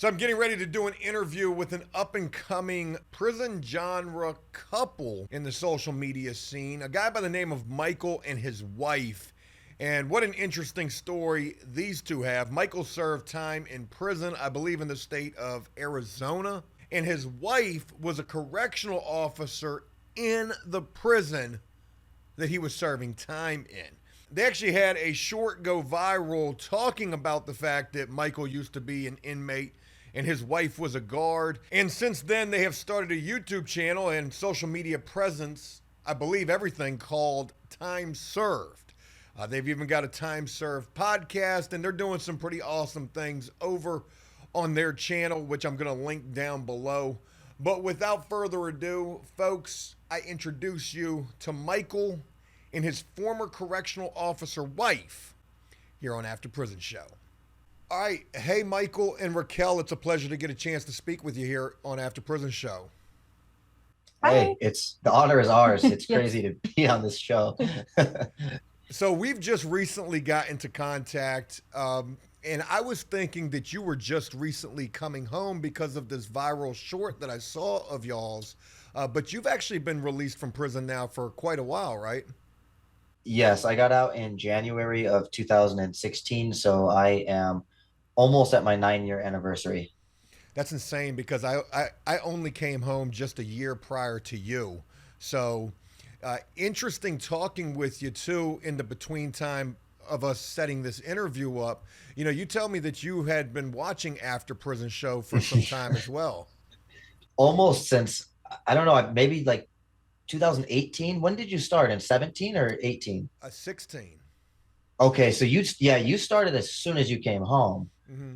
So I'm getting ready to do an interview with an up-and-coming prison genre couple in the social media scene, a guy by the name of Michael and his wife. And what an interesting story these two have. Michael served time in prison, I believe in the state of Arizona, and his wife was a correctional officer in the prison that he was serving time in. They actually had a short go viral talking about the fact that Michael used to be an inmate and his wife was a guard. And since then, they have started a YouTube channel and social media presence, I believe everything, called Time Served. They've even got a Time Served podcast, and they're doing some pretty awesome things over on their channel, which I'm going to link down below. But without further ado, folks, I introduce you to Michael and his former correctional officer wife here on After Prison Show. All right. Hey, Michael and Raquel, it's a pleasure to get a chance to speak with you here on After Prison Show. Hey, the honor is ours. It's crazy to be on this show. So we've just recently got into contact, and I was thinking that you were just recently coming home because of this viral short that I saw of y'all's, but you've actually been released from prison now for quite a while, right? Yes, I got out in January of 2016, so I am almost at my 9-year anniversary. That's insane because I only came home just a year prior to you. So interesting talking with you too in the between time of us setting this interview up. You know, you tell me that you had been watching After Prison Show for some time as well. Almost since, I don't know, maybe like 2018. When did you start? In 17 or 18? 16. Okay, so you started as soon as you came home. Mm-hmm.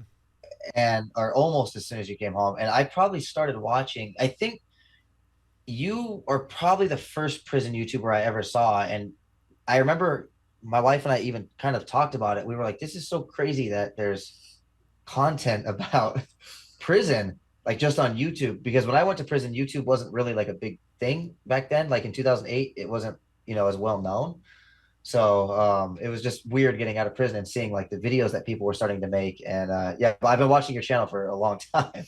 And or almost as soon as you came home. And I probably started watching, I think you are probably the first prison YouTuber I ever saw. And I remember my wife and I even kind of talked about it. We were like, this is so crazy that there's content about prison, like just on YouTube. Because when I went to prison, YouTube wasn't really like a big thing back then. Like in 2008, it wasn't, as well known. So it was just weird getting out of prison and seeing like the videos that people were starting to make. And yeah, but I've been watching your channel for a long time.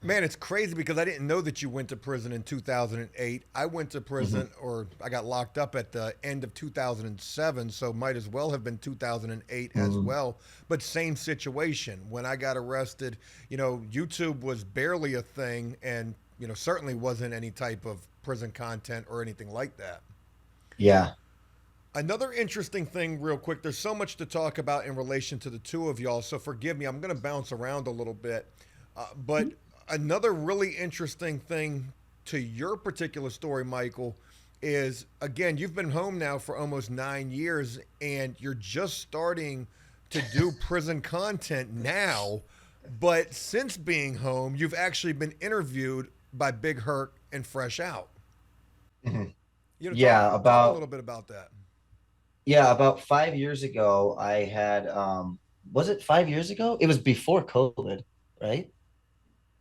Man, it's crazy because I didn't know that you went to prison in 2008. I went to prison, or I got locked up at the end of 2007, so might as well have been 2008 as well. But same situation. When I got arrested, YouTube was barely a thing, and certainly wasn't any type of prison content or anything like that. Yeah. Another interesting thing, real quick, there's so much to talk about in relation to the two of y'all, so forgive me, I'm going to bounce around a little bit. But another really interesting thing to your particular story, Michael, is, again, you've been home now for almost 9 years, and you're just starting to do prison content now. But since being home, you've actually been interviewed by Big Herc and Fresh Out. Mhm. Talk a little bit about that. Yeah, about 5 years ago, I had, was it 5 years ago? It was before COVID, right?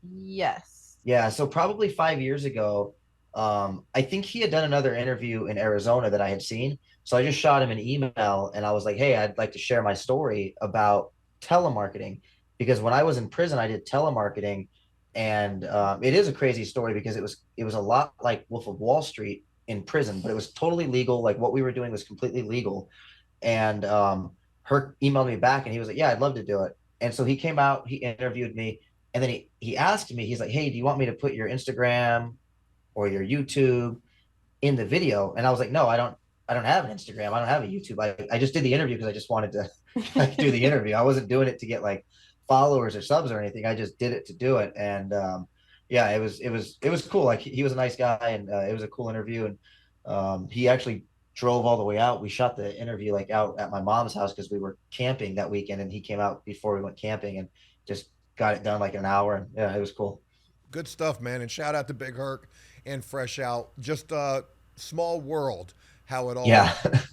Yes. Yeah, so probably 5 years ago, I think he had done another interview in Arizona that I had seen. So I just shot him an email and I was like, hey, I'd like to share my story about telemarketing. Because when I was in prison, I did telemarketing. And it is a crazy story because it was a lot like Wolf of Wall Street in prison, but it was totally legal. Like what we were doing was completely legal. And Herc emailed me back and he was like, yeah, I'd love to do it. And so he came out, he interviewed me, and then he asked me, he's like, hey, do you want me to put your Instagram or your YouTube in the video? And I was like, no, I don't have an Instagram. I don't have a YouTube. I just did the interview because I just wanted to like, do the interview. I wasn't doing it to get like followers or subs or anything. I just did it to do it. And yeah, it was cool. Like he was a nice guy, and it was a cool interview. And he actually drove all the way out. We shot the interview like out at my mom's house because we were camping that weekend, and he came out before we went camping and just got it done like an hour. And yeah, it was cool. Good stuff, man. And shout out to Big Herc and Fresh Out. Just a small world, how it all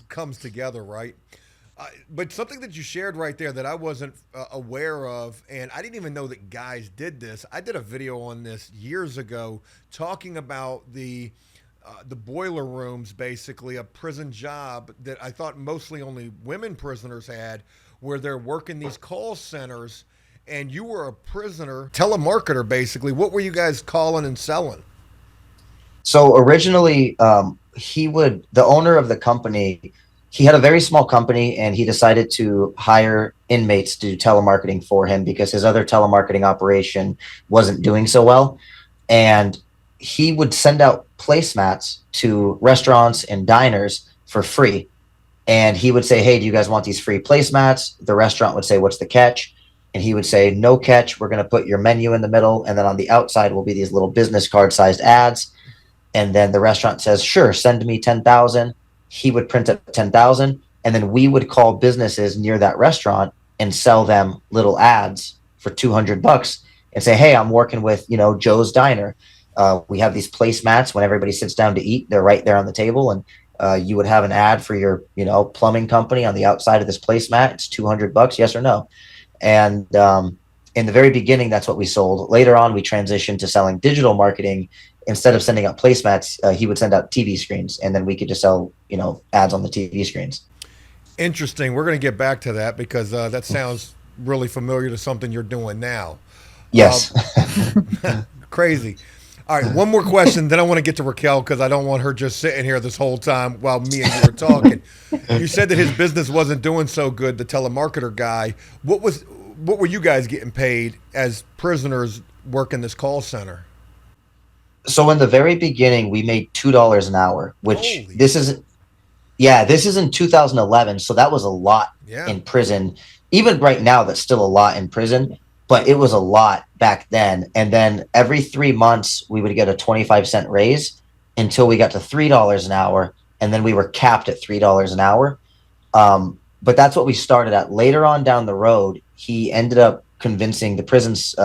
comes together, right? But something that you shared right there that I wasn't aware of, and I didn't even know that guys did this. I did a video on this years ago talking about the boiler rooms, basically a prison job that I thought mostly only women prisoners had, where they're working these call centers and you were a prisoner telemarketer, basically. What were you guys calling and selling? So originally, the owner of the company, he had a very small company and he decided to hire inmates to do telemarketing for him because his other telemarketing operation wasn't doing so well. And he would send out placemats to restaurants and diners for free. And he would say, "Hey, do you guys want these free placemats?" The restaurant would say, "What's the catch?" And he would say, "No catch. We're going to put your menu in the middle. And then on the outside will be these little business card sized ads." And then the restaurant says, "Sure, send me 10,000." He would print up 10,000. And then we would call businesses near that restaurant and sell them little ads for $200 and say, "Hey, I'm working with, Joe's Diner. We have these placemats. When everybody sits down to eat, they're right there on the table. And you would have an ad for your, plumbing company on the outside of this placemat. It's $200. Yes or no?" And in the very beginning, that's what we sold. Later on, we transitioned to selling digital marketing. Instead of sending out placemats, he would send out TV screens, and then we could just sell, ads on the TV screens. Interesting. We're going to get back to that because that sounds really familiar to something you're doing now. Yes. Crazy. All right, one more question, then I want to get to Raquel because I don't want her just sitting here this whole time while me and you were talking. You said that his business wasn't doing so good, the telemarketer guy. What were you guys getting paid as prisoners working this call center? So in the very beginning, we made $2 an hour, which Holy this is in 2011. So that was a lot Yeah. in prison. Even right now, that's still a lot in prison, but it was a lot back then. And then every 3 months, we would get a 25-cent raise until we got to $3 an hour. And then we were capped at $3 an hour. But that's what we started at. Later on down the road, he ended up convincing the prison's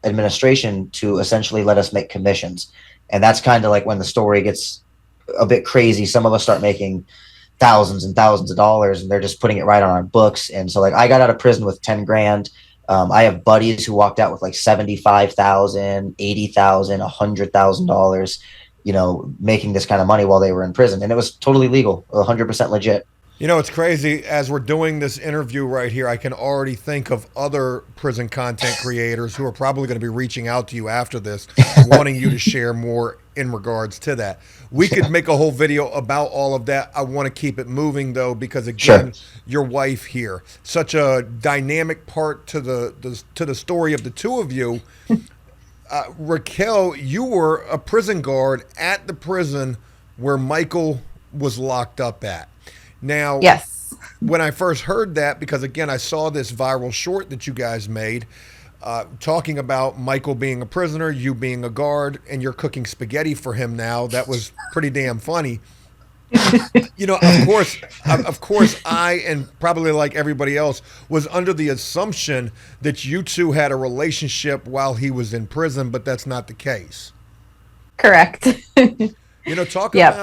administration to essentially let us make commissions. And that's kind of like when the story gets a bit crazy. Some of us start making thousands and thousands of dollars, and they're just putting it right on our books. And so, like, I got out of prison with 10 grand. I have buddies who walked out with like 75,000, 80,000, $100,000, making this kind of money while they were in prison. And it was totally legal, 100% legit. It's crazy. As we're doing this interview right here, I can already think of other prison content creators who are probably going to be reaching out to you after this, wanting you to share more in regards to that. We could make a whole video about all of that. I want to keep it moving, though, because, again, Sure. your wife here, such a dynamic part to the story of the two of you. Raquel, you were a prison guard at the prison where Michael was locked up at. Now, Yes. when I first heard that, because again, I saw this viral short that you guys made talking about Michael being a prisoner, you being a guard, and you're cooking spaghetti for him now. That was pretty damn funny. Of course, I, and probably like everybody else, was under the assumption that you two had a relationship while he was in prison, but that's not the case. Correct. Talk Yep.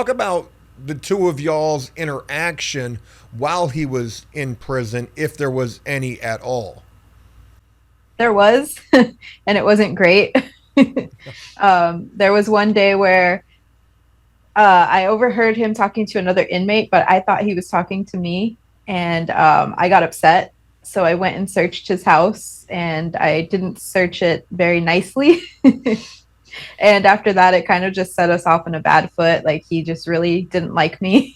about the two of y'all's interaction while he was in prison, if there was any at all. There was, and it wasn't great. There was one day where I overheard him talking to another inmate, but I thought he was talking to me, and I got upset. So I went and searched his house, and I didn't search it very nicely. And after that, it kind of just set us off on a bad foot. Like, he just really didn't like me.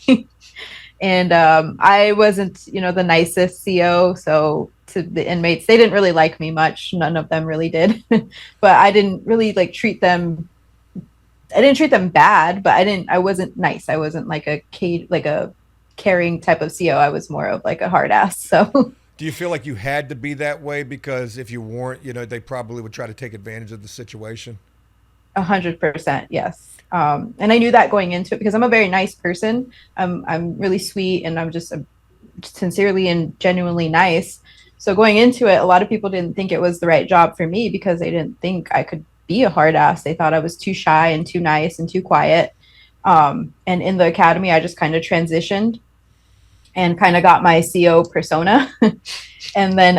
And I wasn't, the nicest CO. So to the inmates, they didn't really like me much. None of them really did. But I didn't really treat them. I didn't treat them bad, but I wasn't nice. I wasn't like a caring type of CO. I was more of like a hard ass. So Do you feel like you had to be that way because if you weren't, they probably would try to take advantage of the situation? 100%, yes. And I knew that going into it because I'm a very nice person. I'm really sweet, and I'm just sincerely and genuinely nice. So going into it, a lot of people didn't think it was the right job for me because they didn't think I could be a hard ass. They thought I was too shy and too nice and too quiet. And in the academy, I just kind of transitioned and kind of got my CO persona. And then,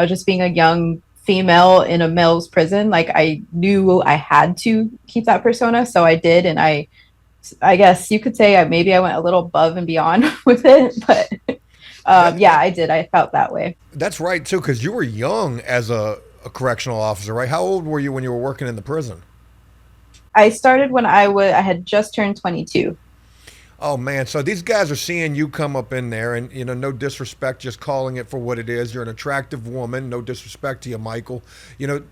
just being a young female in a male's prison, like, I knew I had to keep that persona, so I did. And I guess you could say maybe I went a little above and beyond with it, but Yeah, I did. I felt that way. That's right too, because you were young as a correctional officer, right? How old were you when you were working in the prison? I started when I had just turned 22. Oh man, so these guys are seeing you come up in there, and no disrespect, just calling it for what it is. You're an attractive woman. No disrespect to you, Michael. You know,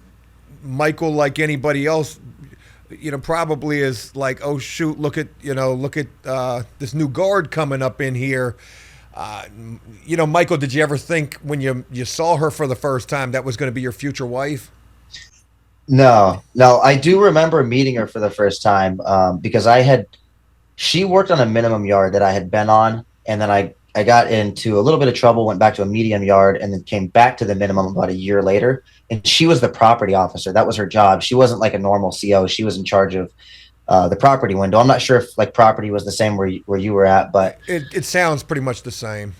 Michael, like anybody else, probably is like, oh shoot, look at this new guard coming up in here. Uh, Michael, did you ever think when you saw her for the first time that was going to be your future wife? No, no, I do remember meeting her for the first time because she worked on a minimum yard that I had been on, and then I got into a little bit of trouble, went back to a medium yard, and then came back to the minimum about a year later. And she was the property officer. That was her job. She wasn't like a normal CO. She was in charge of the property window. I'm not sure if like property was the same where you were at, but It sounds pretty much the same.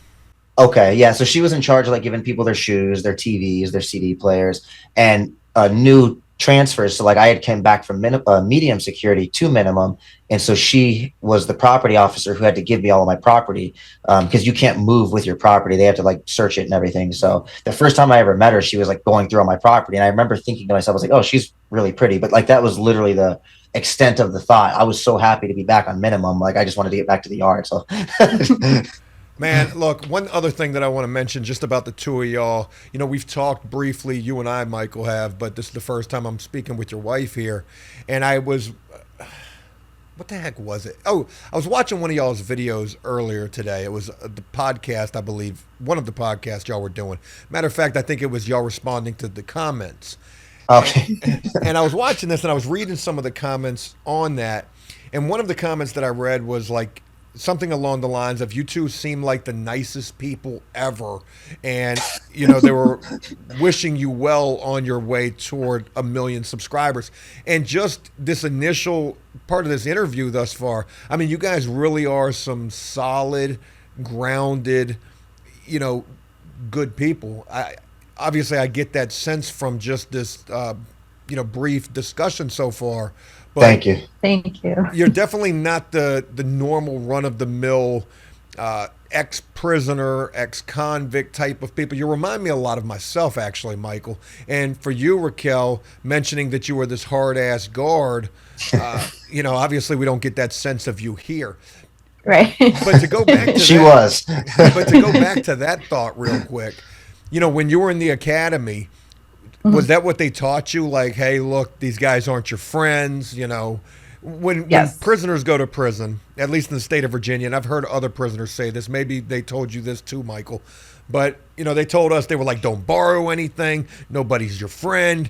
okay, yeah. So she was in charge of like giving people their shoes, their TVs, their CD players, and new transfers. So like I had came back from medium security to minimum, and so she was the property officer who had to give me all of my property because you can't move with your property. They have to like search it and everything. So the first time I ever met her, she was like going through all my property, and I remember thinking to myself, I was like, oh, she's really pretty, but like that was literally the extent of the thought. I was so happy to be back on minimum. Like I just wanted to get back to the yard. So Man, look, one other thing that I want to mention just about the two of y'all. We've talked briefly, you and I, Michael, have, but this is the first time I'm speaking with your wife here. And what the heck was it? Oh, I was watching one of y'all's videos earlier today. It was the podcast, I believe, one of the podcasts y'all were doing. Matter of fact, I think it was y'all responding to the comments. okay. And I was watching this and I was reading some of the comments on that. And one of the comments that I read was like, something along the lines of, you two seem like the nicest people ever, and they were wishing you well on your way toward 1 million subscribers. And just this initial part of this interview thus far, I mean, you guys really are some solid, grounded, good people. I get that sense from just this brief discussion so far. But Thank you. Thank you. you're definitely not the normal run of the mill ex-prisoner, ex-convict type of people. You remind me a lot of myself, actually, Michael. And for you, Raquel, mentioning that you were this hard-ass guard, obviously we don't get that sense of you here. Right. But to go back to She that, was. but to go back to that thought real quick, when you were in the academy, was that what they taught you? Like, hey, look, these guys aren't your friends, When Yes. prisoners go to prison, at least in the state of Virginia, and I've heard other prisoners say this, maybe they told you this too, Michael, but, they told us, they were like, don't borrow anything, nobody's your friend,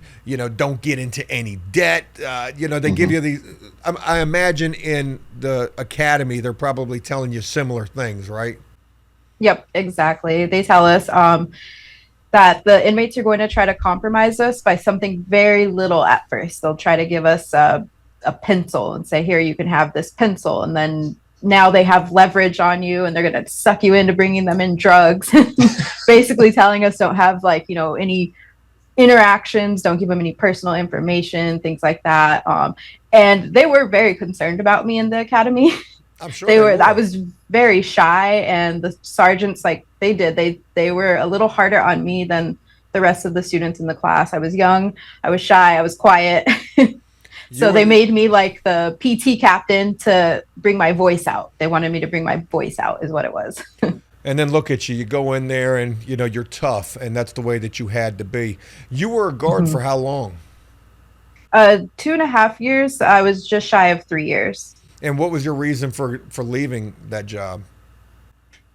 don't get into any debt. They give you these, I imagine in the academy, they're probably telling you similar things, right? Yep, exactly. They tell us that the inmates are going to try to compromise us by something very little at first. They'll try to give us a pencil and say, here, you can have this pencil. And then now they have leverage on you and they're going to suck you into bringing them in drugs, basically telling us don't have any interactions, don't give them any personal information, things like that. And they were very concerned about me in the academy. I'm sure were. I was very shy, and the sergeants, like they were a little harder on me than the rest of the students in the class. I was young, I was shy, I was quiet. So they made me like the PT captain to bring my voice out. They wanted me to bring my voice out, is what it was. And then look at you. You go in there and, you're tough, and that's the way that you had to be. You were a guard for how long? 2.5 years. I was just shy of 3 years. And what was your reason for leaving that job?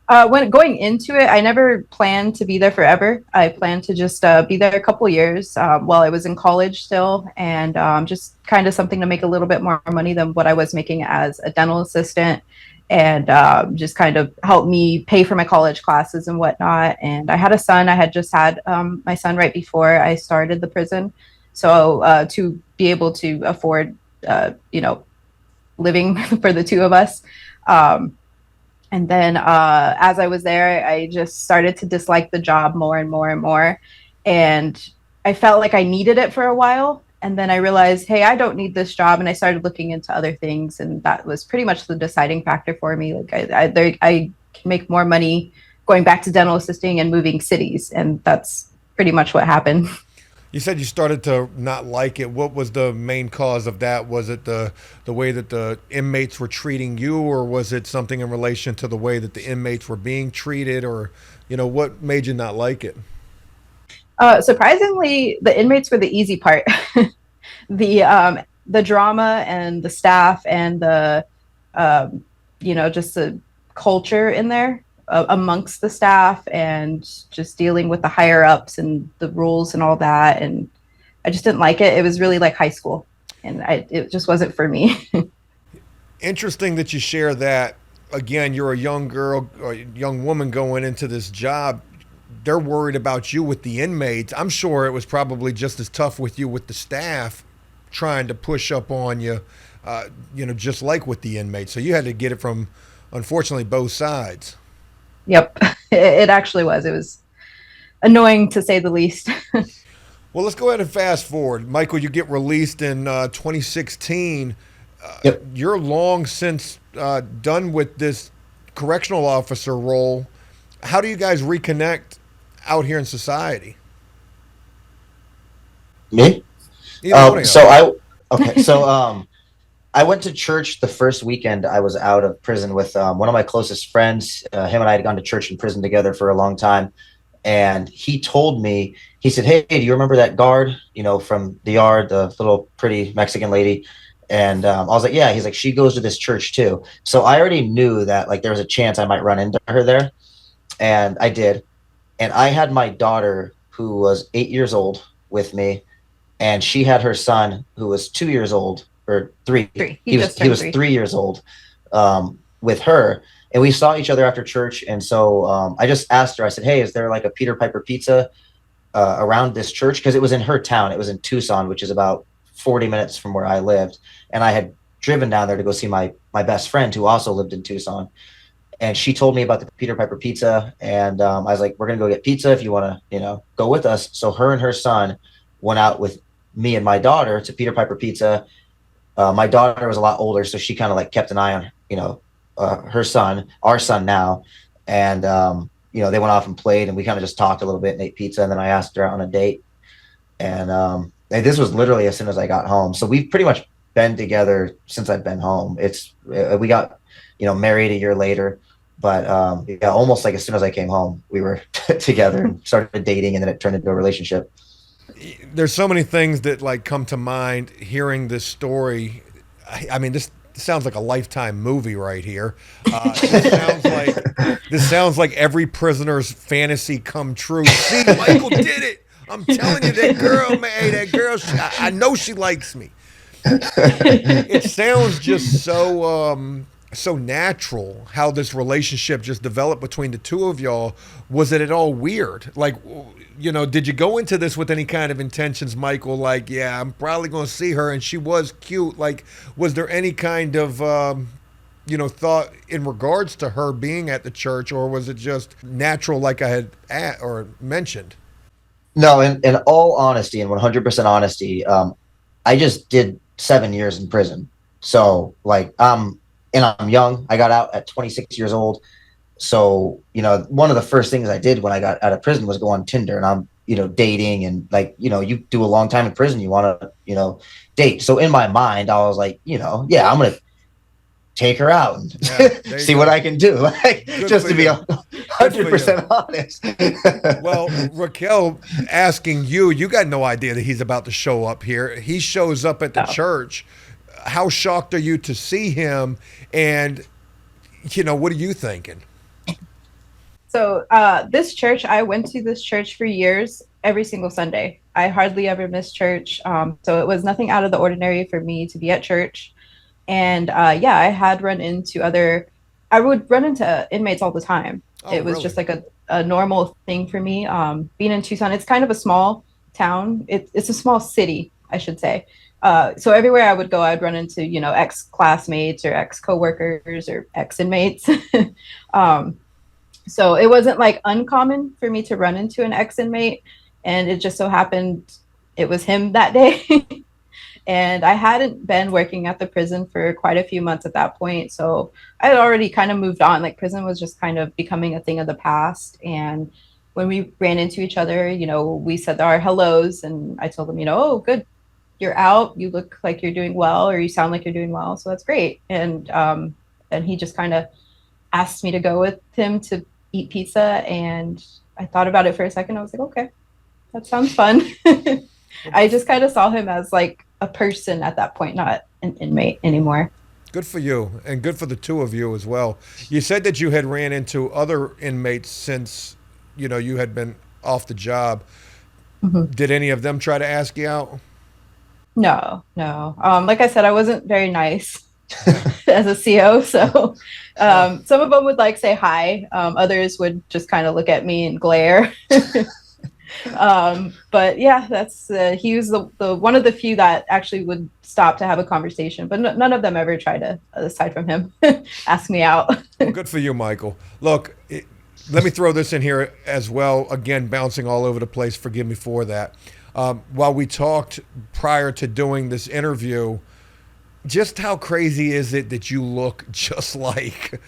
When going into it, I never planned to be there forever. I planned to just be there a couple years while I was in college still, and just kind of something to make a little bit more money than what I was making as a dental assistant, and just kind of help me pay for my college classes and whatnot. And I had a son. I had just had my son right before I started the prison. So to be able to afford, living for the two of us. And then as I was there, I just started to dislike the job more and more and more. And I felt like I needed it for a while. And then I realized, hey, I don't need this job. And I started looking into other things. And that was pretty much the deciding factor for me. Like I can make more money going back to dental assisting and moving cities. And that's pretty much what happened. You said you started to not like it. What was the main cause of that? Was it the way that the inmates were treating you, or was it something in relation to the way that the inmates were being treated, or what made you not like it? Surprisingly, the inmates were the easy part. The drama and the staff and the just the culture in there amongst the staff, and just dealing with the higher ups and the rules and all that. And I just didn't like it. It was really like high school, and it just wasn't for me. Interesting that you share that. Again, you're a young girl or a young woman going into this job. They're worried about you with the inmates. I'm sure it was probably just as tough with you with the staff trying to push up on you, just like with the inmates. So you had to get it from, unfortunately, both sides. Yep, it actually was. It was annoying to say the least. Well, let's go ahead and fast forward. Michael, you get released in 2016. Yep. You're long since done with this correctional officer role. How do you guys reconnect out here in society? Me? I went to church the first weekend I was out of prison with one of my closest friends. Him and I had gone to church in prison together for a long time. And he told me, he said, "Hey, do you remember that guard, from the yard, the little pretty Mexican lady?" And I was like, "Yeah." He's like, "She goes to this church too." So I already knew that like there was a chance I might run into her there. And I did. And I had my daughter, who was 8 years old, with me. And she had her son, who was 2 years old, or three. He was 3 years old, with her. And we saw each other after church. And so I just asked her, I said, "Hey, is there like a Peter Piper pizza around this church?" Because it was in her town. It was in Tucson, which is about 40 minutes from where I lived. And I had driven down there to go see my best friend, who also lived in Tucson. And she told me about the Peter Piper pizza. And I was like, "We're going to go get pizza if you want to, go with us." So her and her son went out with me and my daughter to Peter Piper pizza. My daughter was a lot older, so she kind of like kept an eye on, her son, our son now. And, they went off and played, and we kind of just talked a little bit and ate pizza. And then I asked her out on a date. And this was literally as soon as I got home. So we've pretty much been together since I've been home. We got, married a year later, but almost like as soon as I came home, we were together and started dating, and then it turned into a relationship. There's so many things that like come to mind hearing this story. I mean, this sounds like a Lifetime movie right here. This sounds like every prisoner's fantasy come true. See, Michael did it. I'm telling you, that girl, man, that girl, I know she likes me. It sounds just so natural how this relationship just developed between the two of y'all. Was it at all weird? Like, did you go into this with any kind of intentions, Michael? Like, yeah, I'm probably going to see her, and she was cute. Like, was there any kind of, thought in regards to her being at the church, or was it just natural, like I had mentioned? No, in all honesty and 100% honesty, I just did 7 years in prison. So like, I'm young. I got out at 26 years old. So, one of the first things I did when I got out of prison was go on Tinder, and I'm, dating, and like, you do a long time in prison, you want to, date. So in my mind, I was like, yeah, I'm going to take her out and see what I can do. Like, just to be 100% honest. Well, Raquel, asking you got no idea that he's about to show up here. He shows up at the church. How shocked are you to see him? And, what are you thinking? So this church, I went to this church for years, every single Sunday. I hardly ever missed church. So it was nothing out of the ordinary for me to be at church. And I had I would run into inmates all the time. It was really? just like a normal thing for me. Being in Tucson, it's kind of a small town. It's a small city, I should say. So everywhere I would go, I'd run into, ex-classmates or ex-coworkers or ex-inmates. So it wasn't like uncommon for me to run into an ex-inmate, and it just so happened it was him that day. And I hadn't been working at the prison for quite a few months at that point. So I had already kind of moved on. Like prison was just kind of becoming a thing of the past. And when we ran into each other, you know, we said our hellos and I told him, you know, oh, good, you're out. You look like you're doing well, or you sound like you're doing well. So that's great. And he just kind of asked me to go with him to eat pizza. And I thought about it for a second. I was like, okay, that sounds fun. I just kind of saw him as like a person at that point, not an inmate anymore. Good for you, and good for the two of you as well. You said that you had ran into other inmates since, you know, you had been off the job. Mm-hmm. Did any of them try to ask you out? No, no. Like I said, I wasn't very nice as a CO. So some of them would like say hi. Others would just kind of look at me and glare. But yeah, that's he was the one of the few that actually would stop to have a conversation, but none of them ever tried to, aside from him, ask me out. Well, good for you, Michael. Look, let me throw this in here as well. Again, bouncing all over the place. Forgive me for that. While we talked prior to doing this interview, just how crazy is it that you look just like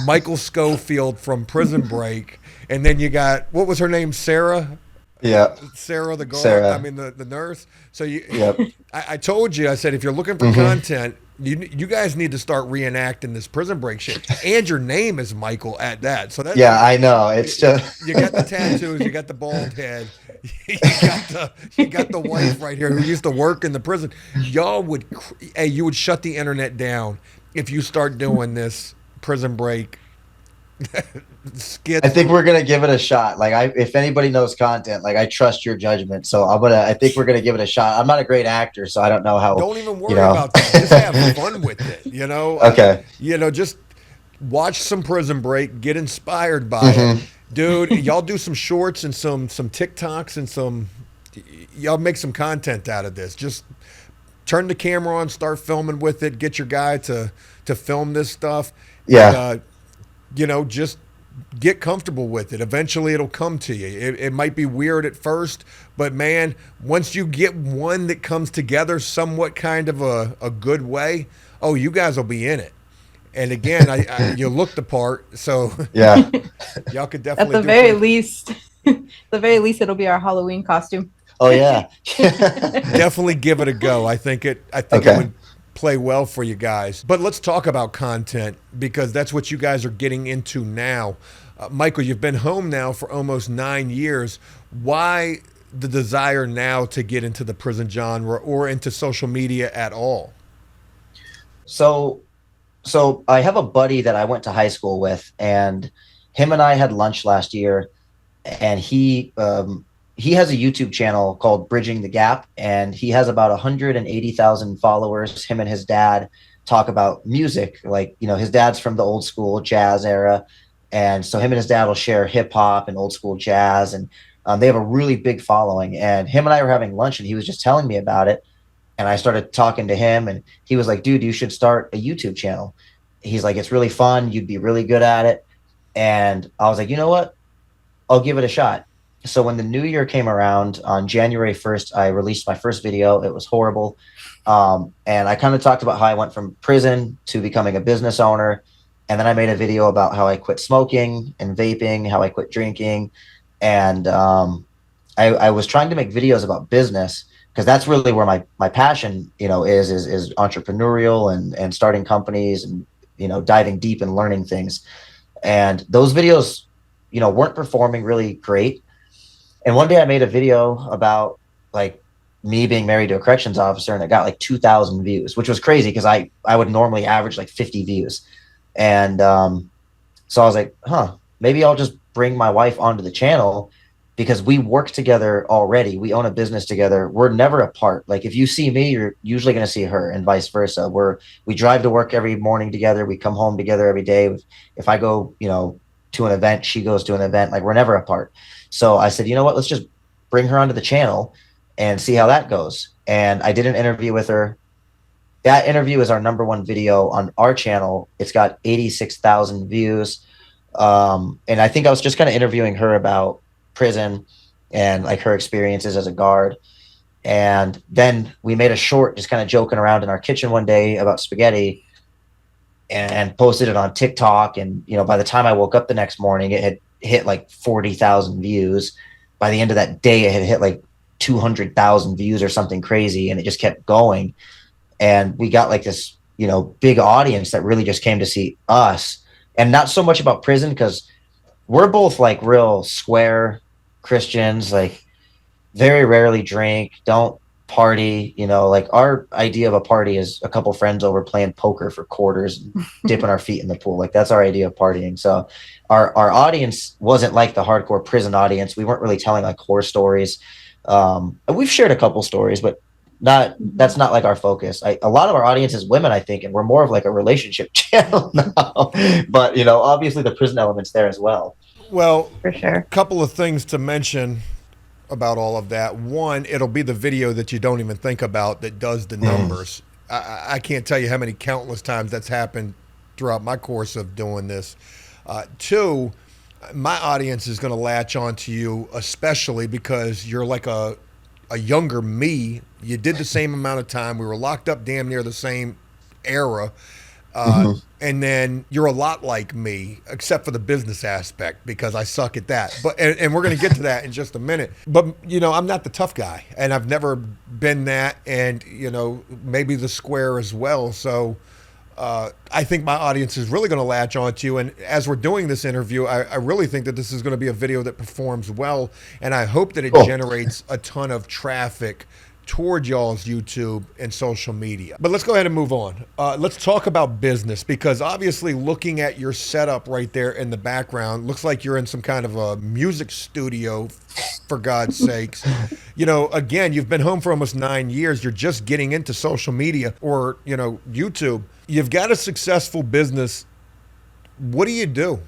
Michael Schofield from Prison Break, and then you got, what was her name, Sarah? Yeah. Sarah the guard. Sarah. I mean the nurse. So you, Yep. I told you. I said if you're looking for content, you guys need to start reenacting this Prison Break shit. And your name is Michael at that. So that, Yeah, I know. It's just you got the tattoos, you got the bald head, you got the wife right here who used to work in the prison. Y'all would, hey, you would shut the internet down if you start doing this Prison Break skit. I think we're gonna give it a shot. Like if anybody knows content, like I trust your judgment. So I think we're gonna give it a shot. I'm not a great actor, so I don't know how. Don't even worry about that. Just have fun with it. You know. Okay. Just watch some Prison Break. Get inspired by it, dude. Y'all do some shorts and some TikToks and y'all make some content out of this. Just turn the camera on, start filming with it. Get your guy to film this stuff. Yeah. And, just get comfortable with it. Eventually it'll come to you. It might be weird at first, but man, once you get one that comes together somewhat kind of a good way, oh, you guys will be in it. And again, you look the part, so yeah, y'all could definitely At the very least, it'll be our Halloween costume. Oh yeah. Definitely give it a go. I think it would play well for you guys. But let's talk about content, because that's what you guys are getting into now. Michael, you've been home now for almost 9 years. Why the desire now to get into the prison genre or into social media at all? So I have a buddy that I went to high school with, and him and I had lunch last year, and he has a YouTube channel called Bridging the Gap, and he has about 180,000 followers. Him and his dad talk about music. Like, his dad's from the old school jazz era. And so him and his dad will share hip hop and old school jazz. And they have a really big following. And him and I were having lunch, and he was just telling me about it. And I started talking to him, and he was like, dude, you should start a YouTube channel. He's like, it's really fun. You'd be really good at it. And I was like, you know what? I'll give it a shot. So when the new year came around on January 1st, I released my first video. It was horrible. And I kind of talked about how I went from prison to becoming a business owner. And then I made a video about how I quit smoking and vaping, how I quit drinking. And I was trying to make videos about business, because that's really where my passion, is entrepreneurial and starting companies and, diving deep and learning things. And those videos, weren't performing really great. And one day I made a video about like me being married to a corrections officer, and it got like 2,000 views, which was crazy because I would normally average like 50 views. And so I was like, maybe I'll just bring my wife onto the channel, because we work together already. We own a business together. We're never apart. Like if you see me, you're usually going to see her, and vice versa. We drive to work every morning together. We come home together every day. If I go, to an event, she goes to an event. Like we're never apart. So I said, you know what, let's just bring her onto the channel and see how that goes. And I did an interview with her. That interview is our #1 video on our channel. It's got 86,000 views. And I think I was just kind of interviewing her about prison and like her experiences as a guard. And then we made a short just kind of joking around in our kitchen one day about spaghetti and posted it on TikTok. And, you know, by the time I woke up the next morning, it had hit like 40,000 views. By the end of that day, it had hit like 200,000 views or something crazy. And it just kept going. And we got like this, you know, big audience that really just came to see us, and not so much about prison, because we're both like real square Christians, like very rarely drink, don't party, you know, like our idea of a party is a couple friends over playing poker for quarters and dipping our feet in the pool. Like that's our idea of partying. So our audience wasn't like the hardcore prison audience. We weren't really telling like horror stories. We've shared a couple stories, but that's not like our focus. A lot of our audience is women, I think, and we're more of like a relationship channel now. But you know, obviously the prison element's there as well. Well, For sure. a couple of things to mention about all of that. One, it'll be the video that you don't even think about that does the numbers. I can't tell you how many countless times that's happened throughout my course of doing this. Two, my audience is going to latch onto you, especially because you're like a younger me. You did the same amount of time. We were locked up damn near the same era. And then you're a lot like me, except for the business aspect, because I suck at that. But and we're going to get to that in just a minute. But you know, I'm not the tough guy, and I've never been that. And you know, maybe the square as well. So I think my audience is really going to latch onto you. And as we're doing this interview, I really think that this is going to be a video that performs well, and I hope that it generates a ton of traffic toward y'all's YouTube and social media. But let's go ahead and move on. Let's talk about business, because obviously looking at your setup right there in the background, looks like you're in some kind of a music studio, for God's sakes. You know, again, you've been home for almost 9 years. You're just getting into social media or, you know, YouTube. You've got a successful business. What do you do?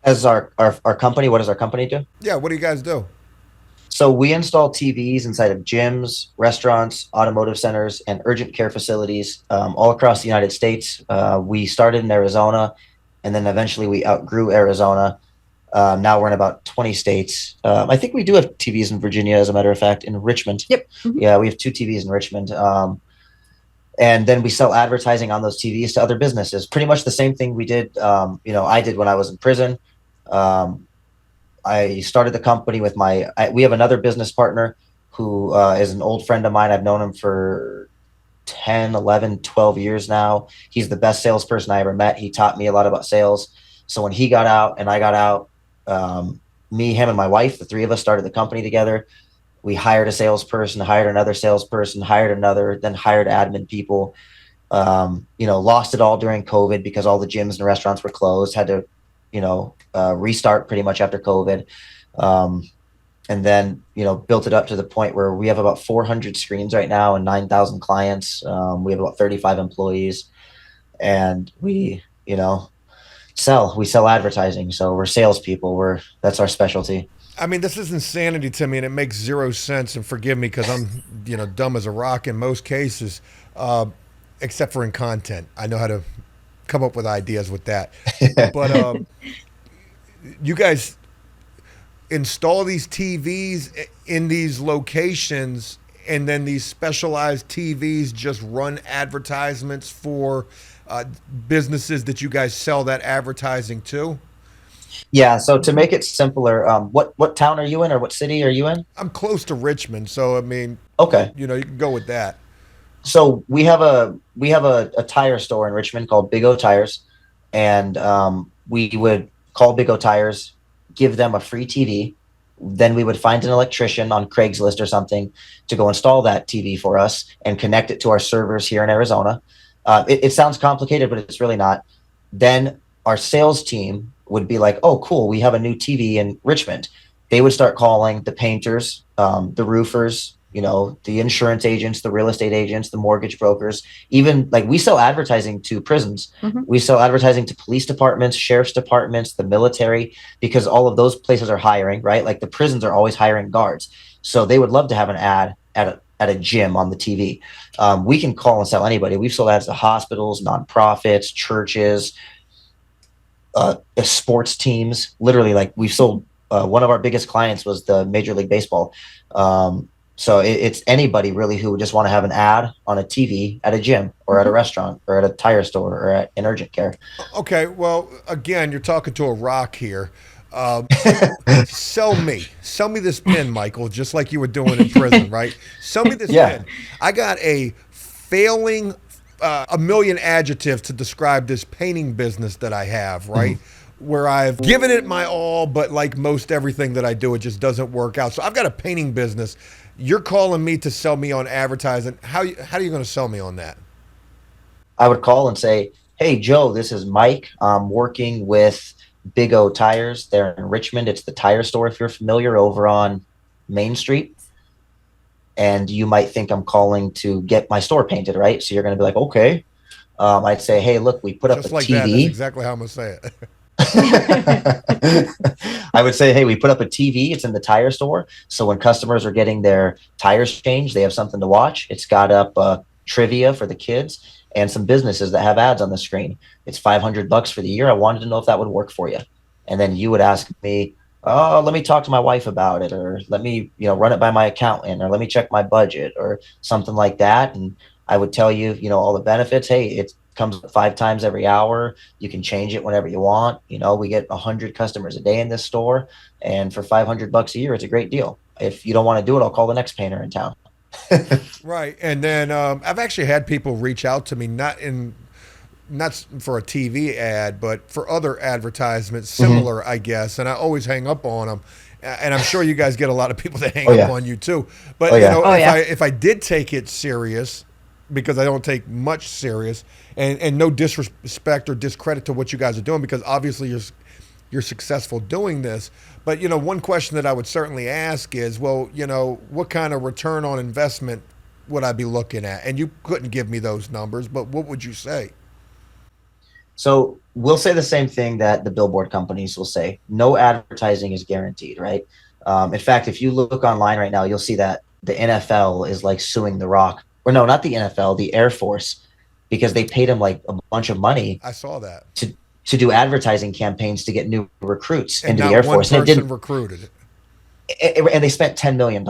As our company, what does our company do? Yeah, what do you guys do? So we install TVs inside of gyms, restaurants, automotive centers, and urgent care facilities all across the United States. We started in Arizona, and then eventually we outgrew Arizona. Now we're in about 20 states. I think we do have TVs in Virginia, as a matter of fact, in Richmond. Yep. Mm-hmm. Yeah, we have 2 TVs in Richmond. And then we sell advertising on those TVs to other businesses. Pretty much the same thing we did, I did when I was in prison. I started the company with we have another business partner who is an old friend of mine. I've known him for 10, 11, 12 years now. He's the best salesperson I ever met. He taught me a lot about sales. So when he got out and I got out, me, him, and my wife, the 3 of us started the company together. We hired a salesperson, hired another salesperson, hired another, then hired admin people. Lost it all during COVID because all the gyms and restaurants were closed, had to, restart pretty much after COVID. And then, built it up to the point where we have about 400 screens right now and 9,000 clients. We have about 35 employees, and we sell advertising. So we're salespeople. That's our specialty. I mean, this is insanity to me, and it makes zero sense. And forgive me, because I'm, dumb as a rock in most cases, except for in content. I know how to come up with ideas with that. But you guys install these TVs in these locations, and then these specialized TVs just run advertisements for businesses that you guys sell that advertising to? Yeah. So to make it simpler, what town are you in, or what city are you in? I'm close to Richmond, so I mean, okay, you can go with that. So we have a tire store in Richmond called Big O Tires, and we would call Big O Tires, give them a free TV. Then we would find an electrician on Craigslist or something to go install that TV for us and connect it to our servers here in Arizona. It sounds complicated, but it's really not. Then our sales team would be like, oh, cool, we have a new TV in Richmond. They would start calling the painters, the roofers, the insurance agents, the real estate agents, the mortgage brokers. Even like we sell advertising to prisons. Mm-hmm. We sell advertising to police departments, sheriff's departments, the military, because all of those places are hiring, right? Like the prisons are always hiring guards. So they would love to have an ad at a gym on the TV. We can call and sell anybody. We've sold ads to hospitals, nonprofits, churches, sports teams. Literally, like we've sold one of our biggest clients was the Major League Baseball. So it's anybody really who would just want to have an ad on a TV at a gym or at a restaurant or at a tire store or at an urgent care. Okay, well, again, you're talking to a rock here. Sell me this pin, Michael, just like you were doing in prison, right? Sell me this Yeah. pin. I got a failing, a million adjectives to describe this painting business that I have, right? Where I've given it my all, but like most everything that I do, it just doesn't work out. So I've got a painting business. You're calling me to sell me on advertising. How are you going to sell me on that? I would call and say, "Hey, Joe, this is Mike. I'm working with Big O Tires. They're in Richmond. It's the tire store, if you're familiar, over on Main Street. And you might think I'm calling to get my store painted, right? So you're going to be like, okay." I'd say, "Hey, look, we put up Just a like that. That's TV." exactly how I'm going to say it. I would say, "Hey, we put up a TV. It's in the tire store. So when customers are getting their tires changed, they have something to watch. It's got up trivia for the kids and some businesses that have ads on the screen. It's $500 for the year. I wanted to know if that would work for you." And then you would ask me, "Oh, let me talk to my wife about it, or let me, run it by my accountant, or let me check my budget," or something like that. And I would tell you, all the benefits. Hey, it comes 5 times every hour. You can change it whenever you want. We get 100 customers a day in this store, and for $500 a year, it's a great deal. If you don't want to do it, I'll call the next painter in town. Right. And then I've actually had people reach out to me, not for a TV ad, but for other advertisements similar, I guess. And I always hang up on them. And I'm sure you guys get a lot of people that hang Oh, up yeah. on you too. But Oh, yeah. Oh, yeah. if I did take it serious, because I don't take much serious, and no disrespect or discredit to what you guys are doing, because obviously you're successful doing this. But one question that I would certainly ask is, well, what kind of return on investment would I be looking at? And you couldn't give me those numbers, but what would you say? So we'll say the same thing that the billboard companies will say. No advertising is guaranteed, right? In fact, if you look online right now, you'll see that the NFL is like suing The Rock. Or no, not the NFL, the Air Force, because they paid him like a bunch of money I saw that. to do advertising campaigns to get new recruits And into the not Air one Force. And it person didn't, recruited. and they spent $10 million.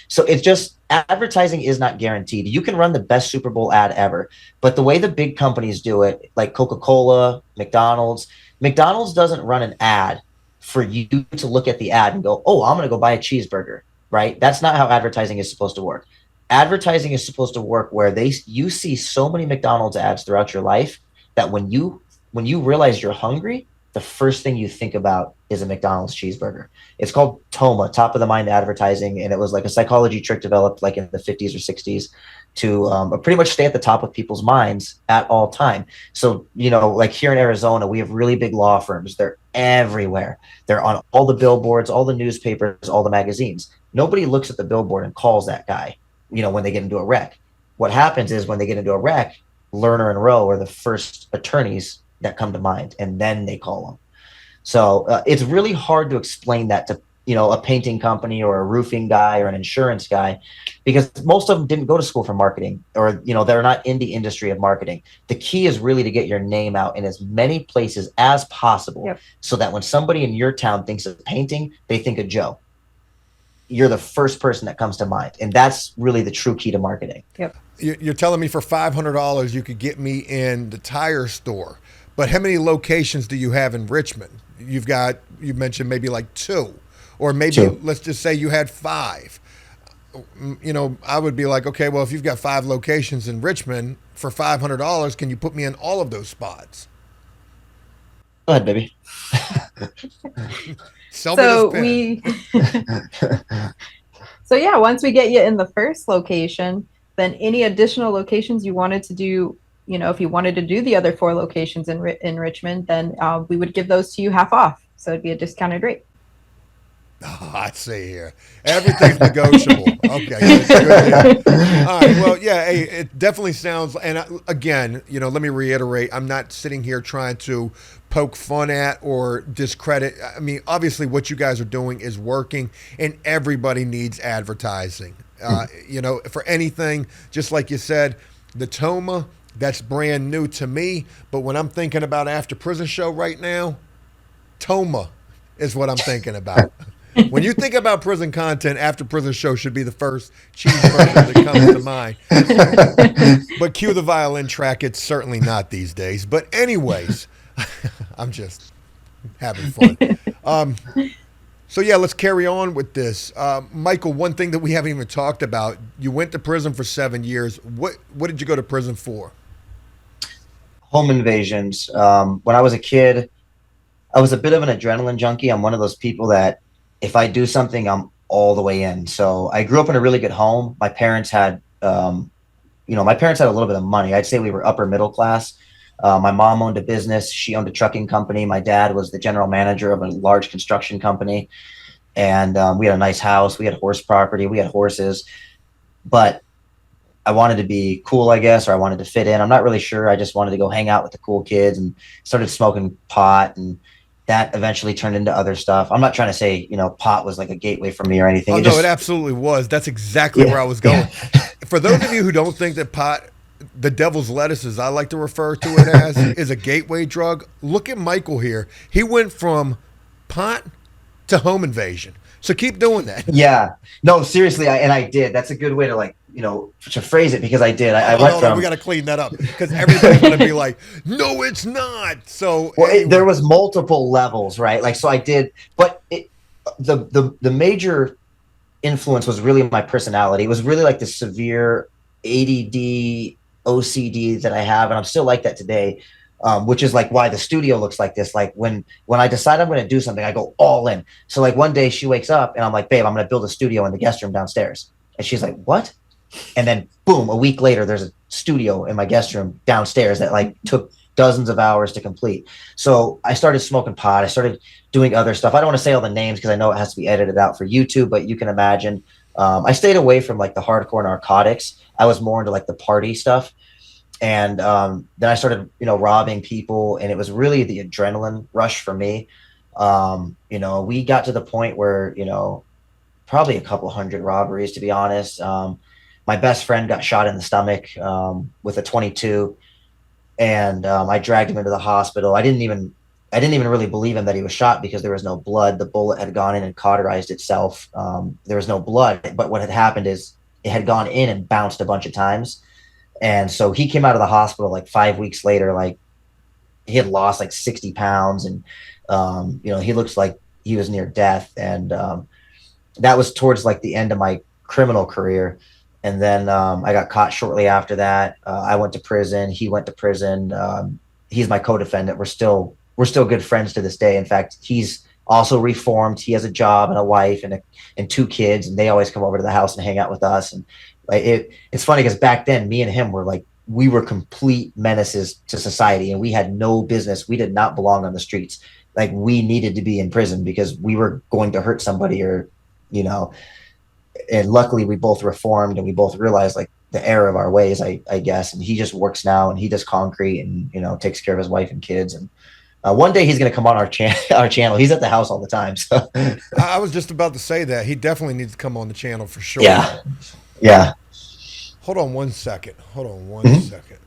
So it's just, advertising is not guaranteed. You can run the best Super Bowl ad ever, but the way the big companies do it, like Coca-Cola, McDonald's doesn't run an ad for you to look at the ad and go, "Oh, I'm going to go buy a cheeseburger," right? That's not how advertising is supposed to work. Advertising is supposed to work where you see so many McDonald's ads throughout your life that when you realize you're hungry, the first thing you think about is a McDonald's cheeseburger. It's called TOMA, top of the mind advertising, and it was like a psychology trick developed like in the 50s or 60s to pretty much stay at the top of people's minds at all time. So, like here in Arizona, we have really big law firms. They're everywhere. They're on all the billboards, all the newspapers, all the magazines. Nobody looks at the billboard and calls that guy, when they get into a wreck. What happens is when they get into a wreck, Lerner and Rowe are the first attorneys that come to mind, and then they call them. So it's really hard to explain that to a painting company or a roofing guy or an insurance guy, because most of them didn't go to school for marketing, or they're not in the industry of marketing. The key is really to get your name out in as many places as possible, Yep. so that when somebody in your town thinks of painting, they think of Joe. You're the first person that comes to mind, and that's really the true key to marketing. Yep. You're telling me for $500 you could get me in the tire store, but how many locations do you have in Richmond? You mentioned maybe like 2, or maybe 2. let's just say you had 5. I would be like, okay, well, if you've got 5 locations in Richmond for $500, can you put me in all of those spots? Go ahead, baby. Sell me So this pen. so yeah, once we get you in the first location, then any additional locations you wanted to do, if you wanted to do the other 4 locations in Richmond, then we would give those to you half off. So it'd be a discounted rate. Oh, I see here. Everything's negotiable. Okay. Good deal. All right. Well, yeah, hey, it definitely sounds, and again, let me reiterate, I'm not sitting here trying to poke fun at or discredit. I mean, obviously what you guys are doing is working, and everybody needs advertising. For anything, just like you said, the Toma, that's brand new to me. But when I'm thinking about After Prison Show right now, Toma is what I'm thinking about. When you think about prison content, After Prison Show should be the first cheeseburger that comes to mind. But cue the violin track. It's certainly not these days. But anyways, I'm just having fun. So yeah, let's carry on with this. Michael, one thing that we haven't even talked about, you went to prison for 7 years. What did you go to prison for? Home invasions. When I was a kid, I was a bit of an adrenaline junkie. I'm one of those people that if I do something, I'm all the way in. So I grew up in a really good home. My parents had, my parents had a little bit of money. I'd say we were upper middle class. My mom owned a business. She owned a trucking company. My dad was the general manager of a large construction company. And we had a nice house. We had horse property. We had horses. But I wanted to be cool, I guess, or I wanted to fit in. I'm not really sure. I just wanted to go hang out with the cool kids and started smoking pot. And that eventually turned into other stuff. I'm not trying to say, pot was like a gateway for me or anything. Oh, no, it absolutely was. That's exactly where I was going. Yeah. For those of you who don't think that pot, the devil's lettuce, as I like to refer to it as, is a gateway drug, look at Michael here. He went from pot to home invasion. So keep doing that. Yeah. No, seriously, I did. That's a good way to to phrase it, because I did. I went from. We got to clean that up because everybody's going to be like, no, it's not. So anyway. There was multiple levels, right? Like, so I did, but the major influence was really my personality. It was really like the severe ADD, OCD that I have, and I'm still like that today. Which is like why the studio looks like this. Like when I decide I'm going to do something, I go all in. So like one day she wakes up and I'm like, babe, I'm going to build a studio in the guest room downstairs. And she's like, what? And then boom, a week later, there's a studio in my guest room downstairs that like took dozens of hours to complete. So I started smoking pot. I started doing other stuff. I don't want to say all the names because I know it has to be edited out for YouTube, but you can imagine. I stayed away from like the hardcore narcotics. I was more into like the party stuff. And then I started, robbing people, and it was really the adrenaline rush for me. We got to the point where, probably a couple hundred robberies, to be honest. My best friend got shot in the stomach with a 22, and I dragged him into the hospital. I didn't even really believe him that he was shot because there was no blood. The bullet had gone in and cauterized itself. There was no blood, but what had happened is it had gone in and bounced a bunch of times. And so he came out of the hospital like 5 weeks later, like he had lost like 60 pounds and, he looks like he was near death. And that was towards like the end of my criminal career. And then I got caught shortly after that. I went to prison. He went to prison. He's my co-defendant. We're still good friends to this day. In fact, he's also reformed. He has a job and a wife and 2 kids, and they always come over to the house and hang out with us. And it's funny because back then me and him we were complete menaces to society, and we had no business. We did not belong on the streets. Like we needed to be in prison because we were going to hurt somebody or, and luckily we both reformed and we both realized like the error of our ways, I guess. And he just works now and he does concrete and, takes care of his wife and kids. And one day he's going to come on our channel. He's at the house all the time. So I was just about to say that he definitely needs to come on the channel for sure. Yeah. Hold on one second. Second.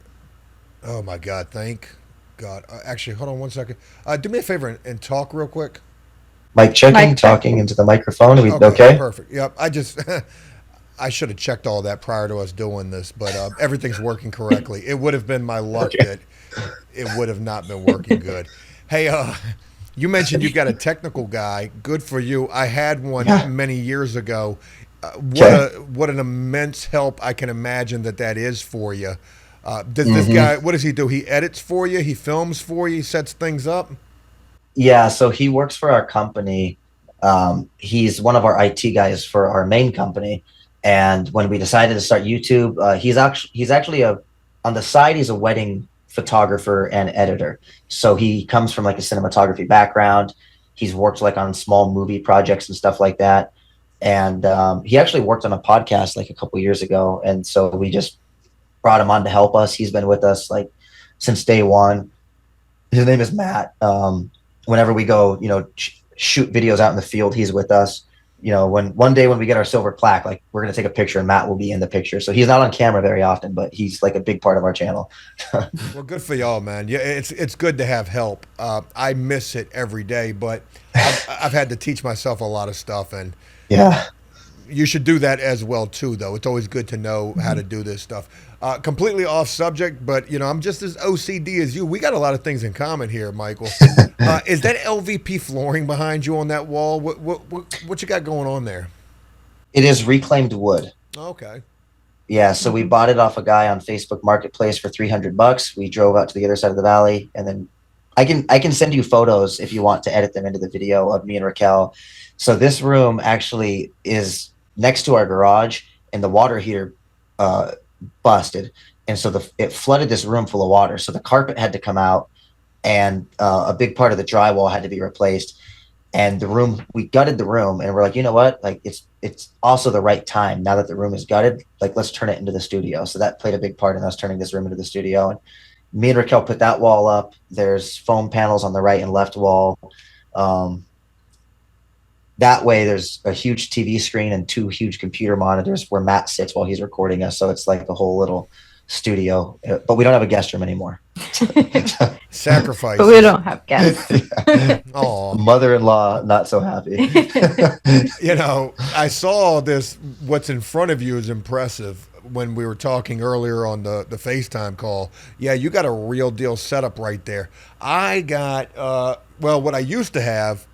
Oh my God. Thank God. Actually, hold on one second. Do me a favor and talk real quick. Mic checking, talking into the microphone. Are we okay? Perfect. Yep. I should have checked all that prior to us doing this, but everything's working correctly. It would have been my luck that it would have not been working good. Hey, you mentioned you've got a technical guy. Good for you. I had one many years ago. What an immense help I can imagine that is for you. Does this guy, what does he do? He edits for you? He films for you? He sets things up? Yeah, so he works for our company. He's one of our IT guys for our main company. And when we decided to start YouTube, he's actually on the side, he's a wedding photographer and editor. So he comes from like a cinematography background. He's worked like on small movie projects and stuff like that. And he actually worked on a podcast like a couple years ago. And so we just brought him on to help us. He's been with us like since day one. His name is Matt. Whenever we go, shoot videos out in the field, he's with us. you know, when one day when we get our silver plaque, like we're going to take a picture and Matt will be in the picture. So he's not on camera very often, but he's like a big part of our channel. Well, good for y'all, man. Yeah, it's good to have help. I miss it every day, but I've had to teach myself a lot of stuff, and Yeah. you should do that as well too. Though it's always good to know how to do this stuff. Completely off subject, but you know I'm just as OCD as you. We got a lot of things in common here, Michael. Is that LVP flooring behind you on that wall? What you got going on there? It is reclaimed wood. Okay. Yeah, so we bought it off a guy on Facebook Marketplace for $300. We drove out to the other side of the valley, and then I can send you photos if you want to edit them into the video of me and Raquel. So this room actually is next to our garage, and the water heater uh, busted, and so it flooded this room full of water. So the carpet had to come out, and a big part of the drywall had to be replaced. And the room, we gutted the room, and we're like, you know what, like it's also the right time now that the room is gutted, like let's turn it into the studio. So that played a big part in us turning this room into the studio. And me and Raquel put that wall up. There's foam panels on the right and left wall. um, that way there's a huge TV screen and two huge computer monitors where Matt sits while he's recording us, so it's like the whole little studio. But we don't have a guest room anymore. Sacrifice. But we don't have guests. Oh, Mother-in-law not so happy. you know, I saw this. What's in front of you is impressive. When we were talking earlier on the FaceTime call, yeah, you got a real deal setup right there. I got well, what I used to have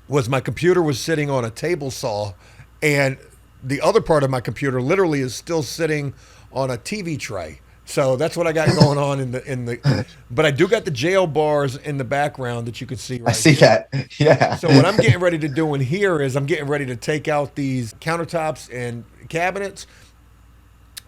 was my computer was sitting on a table saw, and the other part of my computer literally is still sitting on a TV tray. So that's what I got going on but I do got the jail bars in the background that you can see right I see there. that. Yeah. So what I'm getting ready to do in here is I'm getting ready to take out these countertops and cabinets,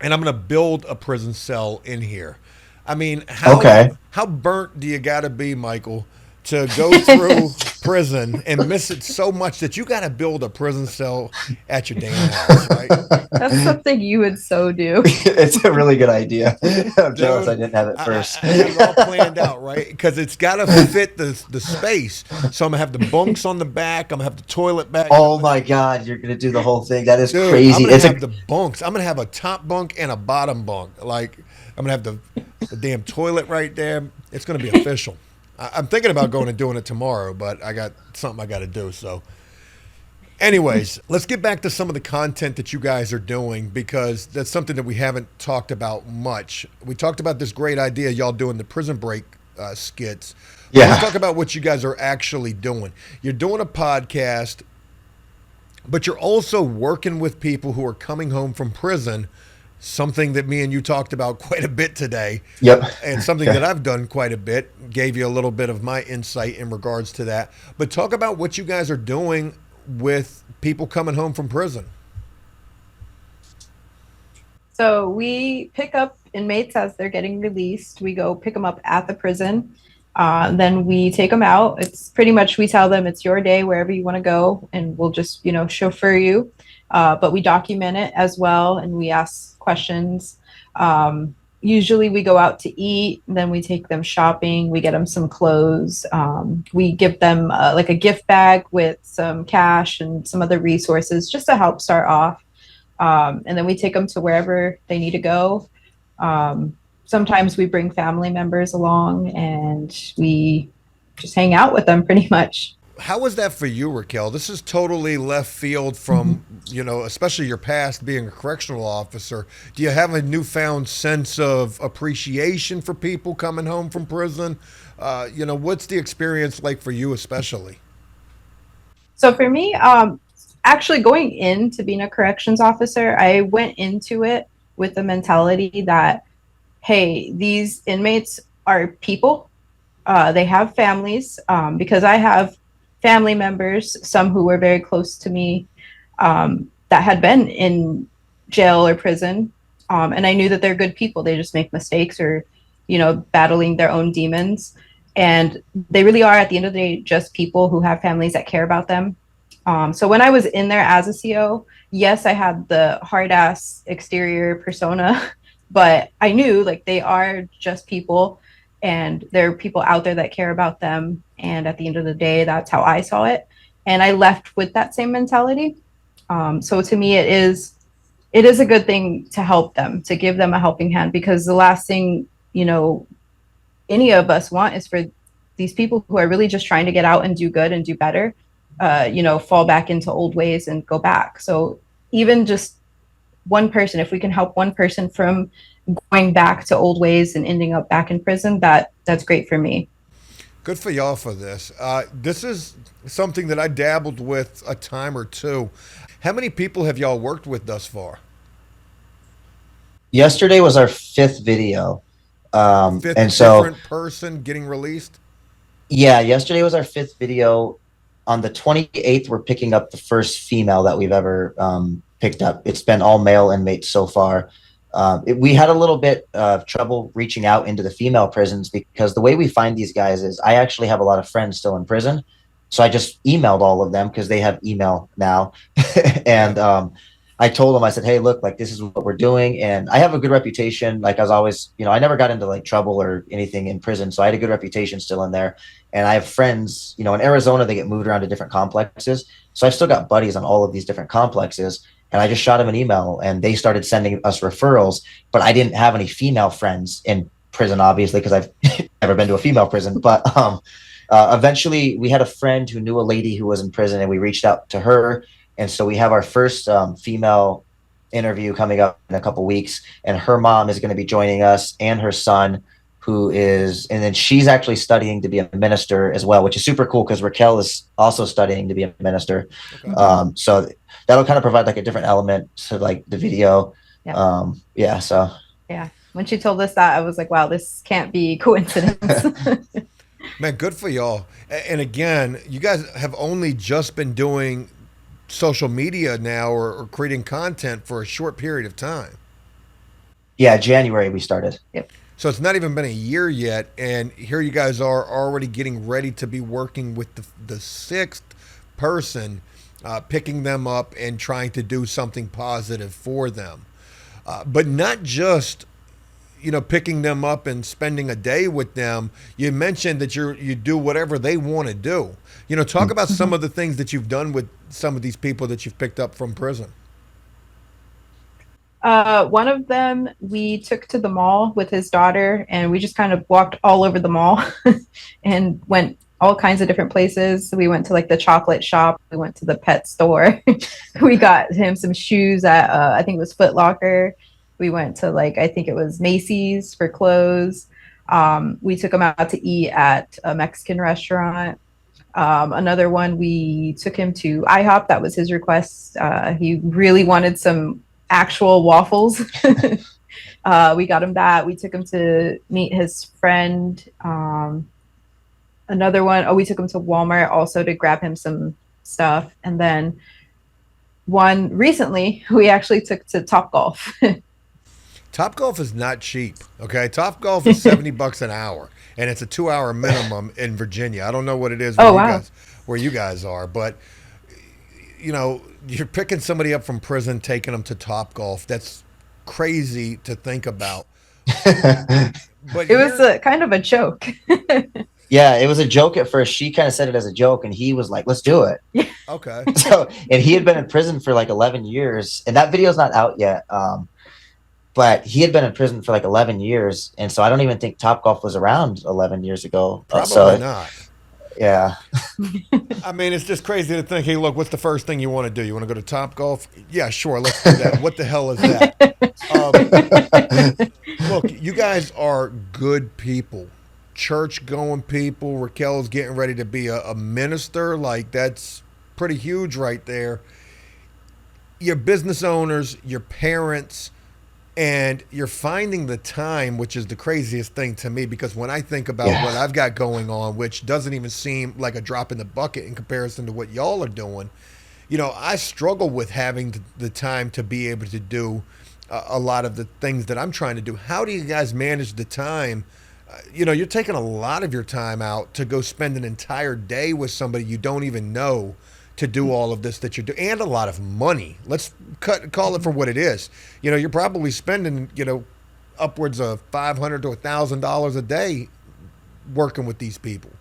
and I'm going to build a prison cell in here. I mean, how burnt do you got to be, Michael, to go through prison and miss it so much that you got to build a prison cell at your damn house, right? That's something you would so do. It's a really good idea. I'm jealous Dude, I didn't have it first. I have it all planned out, right? Because it's got to fit the space. So I'm going to have the bunks on the back. I'm going to have the toilet back. Oh my God, you're going to do the whole thing. That is Dude, crazy. I'm going It's to have the bunks. I'm going to have a top bunk and a bottom bunk. Like, I'm going to have the damn toilet right there. It's going to be official. I'm thinking about going and doing it tomorrow, but I got something I got to do. So, anyways, let's get back to some of the content that you guys are doing, because that's something that we haven't talked about much. We talked about this great idea y'all doing the prison break skits. Yeah. Let's talk about what you guys are actually doing. You're doing a podcast, but you're also working with people who are coming home from prison, something that me and you talked about quite a bit today. Yep. And something that I've done quite a bit, gave you a little bit of my insight in regards to that. But talk about what you guys are doing with people coming home from prison. So we pick up inmates as they're getting released. We go pick them up at the prison. Then we take them out. It's pretty much, we tell them it's your day wherever you want to go, and we'll just, chauffeur you. But we document it as well, and we ask questions. Usually we go out to eat, then we take them shopping. We get them some clothes. We give them like a gift bag with some cash and some other resources just to help start off. And then we take them to wherever they need to go. Sometimes we bring family members along, and we just hang out with them pretty much. How was that for you, Raquel? This is totally left field from, especially your past being a correctional officer. Do you have a newfound sense of appreciation for people coming home from prison? What's the experience like for you especially? So for me, actually going into being a corrections officer, I went into it with the mentality that, hey, these inmates are people. They have families, because I have family members, some who were very close to me, that had been in jail or prison. And I knew that they're good people. They just make mistakes or, battling their own demons. And they really are, at the end of the day, just people who have families that care about them. So when I was in there as a CO, yes, I had the hard ass exterior persona, but I knew like they are just people, and there are people out there that care about them. And at the end of the day, that's how I saw it. and I left with that same mentality. So to me, it is a good thing to help them, to give them a helping hand, because the last thing, you know, any of us want is for these people who are really just trying to get out and do good and do better, you know, fall back into old ways and go back. So even just one person, if we can help one person from going back to old ways and ending up back in prison, that's great for me. Good for y'all for this. This is something that I dabbled with a time or two. How many people have y'all worked with thus far? Yesterday was our fifth video. And Fifth so, different person getting released? yeah, yesterday was our fifth video. On the 28th, we're picking up the first female that we've ever picked up. It's been all male inmates so far. We had a little bit of trouble reaching out into the female prisons because the way we find these guys is I actually have a lot of friends still in prison. So I just emailed all of them because they have email now. And I told them, I said, hey, look, like this is what we're doing. And I have a good reputation. Like I was always, you know, I never got into like trouble or anything in prison. So I had a good reputation still in there. And I have friends, you know, in Arizona, they get moved around to different complexes. So I've still got buddies on all of these different complexes. And I just shot them an email and they started sending us referrals. But I didn't have any female friends in prison, obviously, because I've never been to a female prison. But eventually we had a friend who knew a lady who was in prison and we reached out to her. And so we have our first female interview coming up in a couple weeks. And her mom is going to be joining us and her son, who is, and then she's actually studying to be a minister as well, which is super cool because Raquel is also studying to be a minister. Okay. So that'll kind of provide like a different element to like the video. Yeah. Yeah. So Yeah. When she told us that, I was like, wow, this can't be coincidence. Man, good for y'all. And again, you guys have only just been doing social media now or creating content for a short period of time. yeah, January we started. Yep. So it's not even been a year yet, and here you guys are already getting ready to be working with the sixth person, picking them up and trying to do something positive for them. But not just, you know, picking them up and spending a day with them. You mentioned that you do whatever they want to do. You know, talk about some of the things that you've done with some of these people that you've picked up from prison. One of them we took to the mall with his daughter, and we just kind of walked all over the mall and went all kinds of different places. We went to like the chocolate shop. We went to the pet store. We got him some shoes at I think it was Foot Locker. We went to like I think it was Macy's for clothes. We took him out to eat at a Mexican restaurant. Another one, we took him to IHOP. That was his request. He really wanted some actual waffles. We got him that. We took him to meet his friend. Another one, oh, we took him to Walmart also to grab him some stuff. And then one recently, we actually took to Top Golf. Top Golf is not cheap. Okay, Top Golf is $70 an hour, and it's a 2-hour minimum in Virginia. I don't know what it is where where you guys are, but you know, you're picking somebody up from prison, taking them to Top Golf. That's crazy to think about. But It was kind of a joke. Yeah, it was a joke at first. She kind of said it as a joke, and he was like, "Let's do it." Okay. So, and he had been in prison for like 11 years, and that video's not out yet. But he had been in prison for like 11 years, and so I don't even think Top Golf was around 11 years ago. Probably not. Yeah. I mean, it's just crazy to think, hey, look, what's the first thing you want to do? You want to go to Top Golf? Yeah, sure, let's do that. What the hell is that? Look, you guys are good people, church-going people. Raquel's getting ready to be a minister. Like, that's pretty huge right there. You're business owners, your parents, and you're finding the time, which is the craziest thing to me, because when I think about what I've got going on, which doesn't even seem like a drop in the bucket in comparison to what y'all are doing, you know, I struggle with having the time to be able to do a lot of the things that I'm trying to do. How do you guys manage the time? You know, you're taking a lot of your time out to go spend an entire day with somebody you don't even know to do all of this that you're doing, and a lot of money. Let's call it for what it is. You know, you're probably spending, you know, upwards of $500 to $1,000 a day working with these people.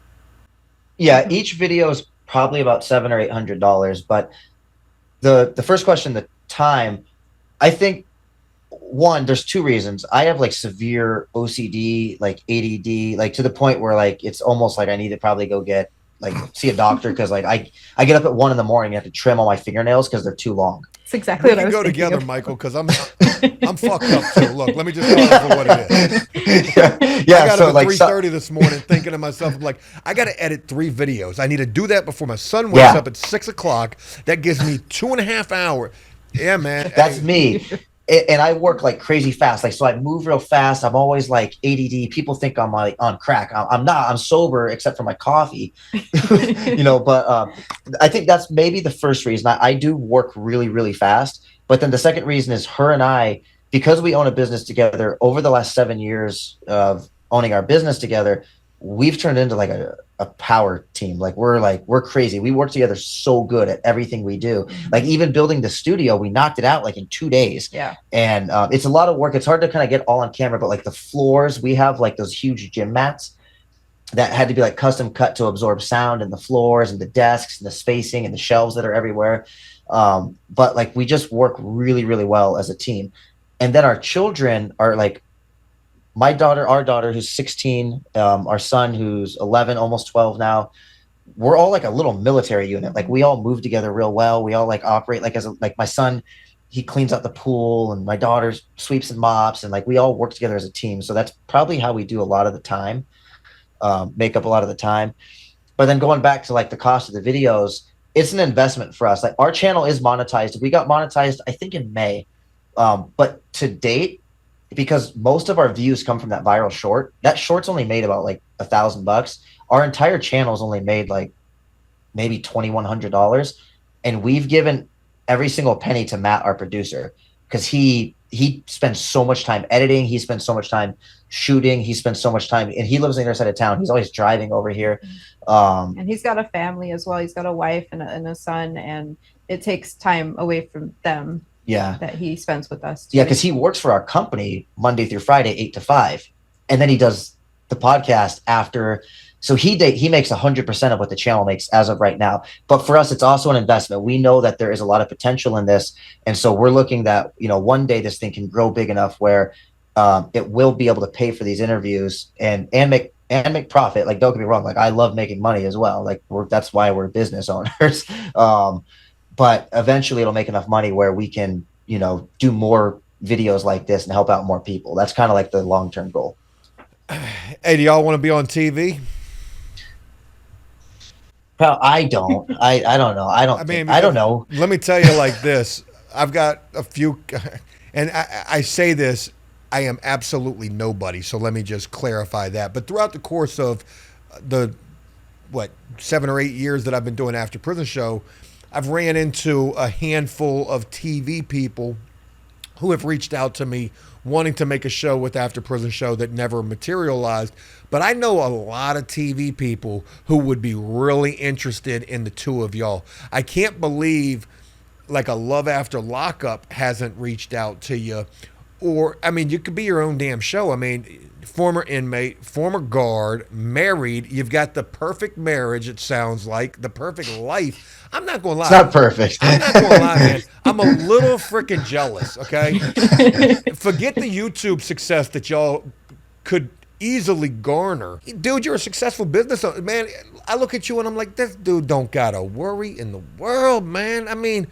Yeah, each video is probably about $700 or $800. But the first question, the time, I think one, there's two reasons. I have like severe OCD, like ADD, like to the point where like it's almost like I need to probably go get like see a doctor because like I get up at 1 in the morning and have to trim all my fingernails because they're too long. It's exactly We what I can was go thinking together, of. Michael, because I'm fucked up too. Look, let me just tell you for what it is. Yeah, I got so up at like 3:30 this morning thinking to myself, I'm like, I got to edit 3 videos. I need to do that before my son wakes Yeah. up at 6 o'clock. That gives me 2.5 hours. Yeah, man. That's Hey, me. And I work like crazy fast. Like, so I move real fast. I'm always like ADD. People think I'm like on crack. I'm not. I'm sober except for my coffee, But I think that's maybe the first reason. I do work really, really fast. But then the second reason is her and I, because we own a business together over the last 7 years of owning our business together, we've turned into like a power team. Like we're crazy. We work together so good at everything we do. Like even building the studio, we knocked it out like in 2 days. Yeah. And it's a lot of work. It's hard to kind of get all on camera, but like the floors, we have like those huge gym mats that had to be like custom cut to absorb sound, and the floors and the desks and the spacing and the shelves that are everywhere. But like we just work really, really well as a team. And then our children are like our daughter who's 16, our son who's 11, almost 12 now. We're all like a little military unit. Like we all move together real well. We all like operate like like my son, he cleans out the pool, and my daughter sweeps and mops, and like we all work together as a team. So that's probably how we do a lot of the time, make up a lot of the time. But then going back to like the cost of the videos, it's an investment for us. Like our channel is monetized. We got monetized, I think, in May. But to date, because most of our views come from that viral short, that short's only made about like $1,000. Our entire channel's only made like maybe $2,100, and we've given every single penny to Matt, our producer, because he spends so much time editing, he spends so much time shooting, he spends so much time, and he lives on the other side of town. He's always driving over here. And he's got a family as well. He's got a wife and a son, and it takes time away from them. Yeah, that he spends with us too. Yeah, because he works for our company Monday through Friday, 8 to 5, and then he does the podcast after. So he makes 100% of what the channel makes as of right now. But for us, it's also an investment. We know that there is a lot of potential in this, and so we're looking that one day this thing can grow big enough where it will be able to pay for these interviews and make profit. Like, don't get me wrong, like I love making money as well. Like that's why we're business owners. But eventually it'll make enough money where we can, do more videos like this and help out more people. That's kind of like the long-term goal. Hey, do y'all want to be on TV? Well, I don't. I don't know. I don't know. Let me tell you like this. I've got a few, and I say this, I am absolutely nobody. So let me just clarify that. But throughout the course of the, 7 or 8 years that I've been doing After Prison Show, I've ran into a handful of TV people who have reached out to me wanting to make a show with After Prison Show that never materialized. But I know a lot of TV people who would be really interested in the two of y'all. I can't believe like a Love After Lockup hasn't reached out to you. Or, I mean, you could be your own damn show. I mean, former inmate, former guard, married. You've got the perfect marriage, it sounds like, the perfect life. I'm not going to lie. It's not perfect. I'm not going to lie, man. I'm a little freaking jealous, okay? Forget the YouTube success that y'all could easily garner. Dude, you're a successful business owner. Man, I look at you and I'm like, this dude don't got a worry in the world, man. I mean,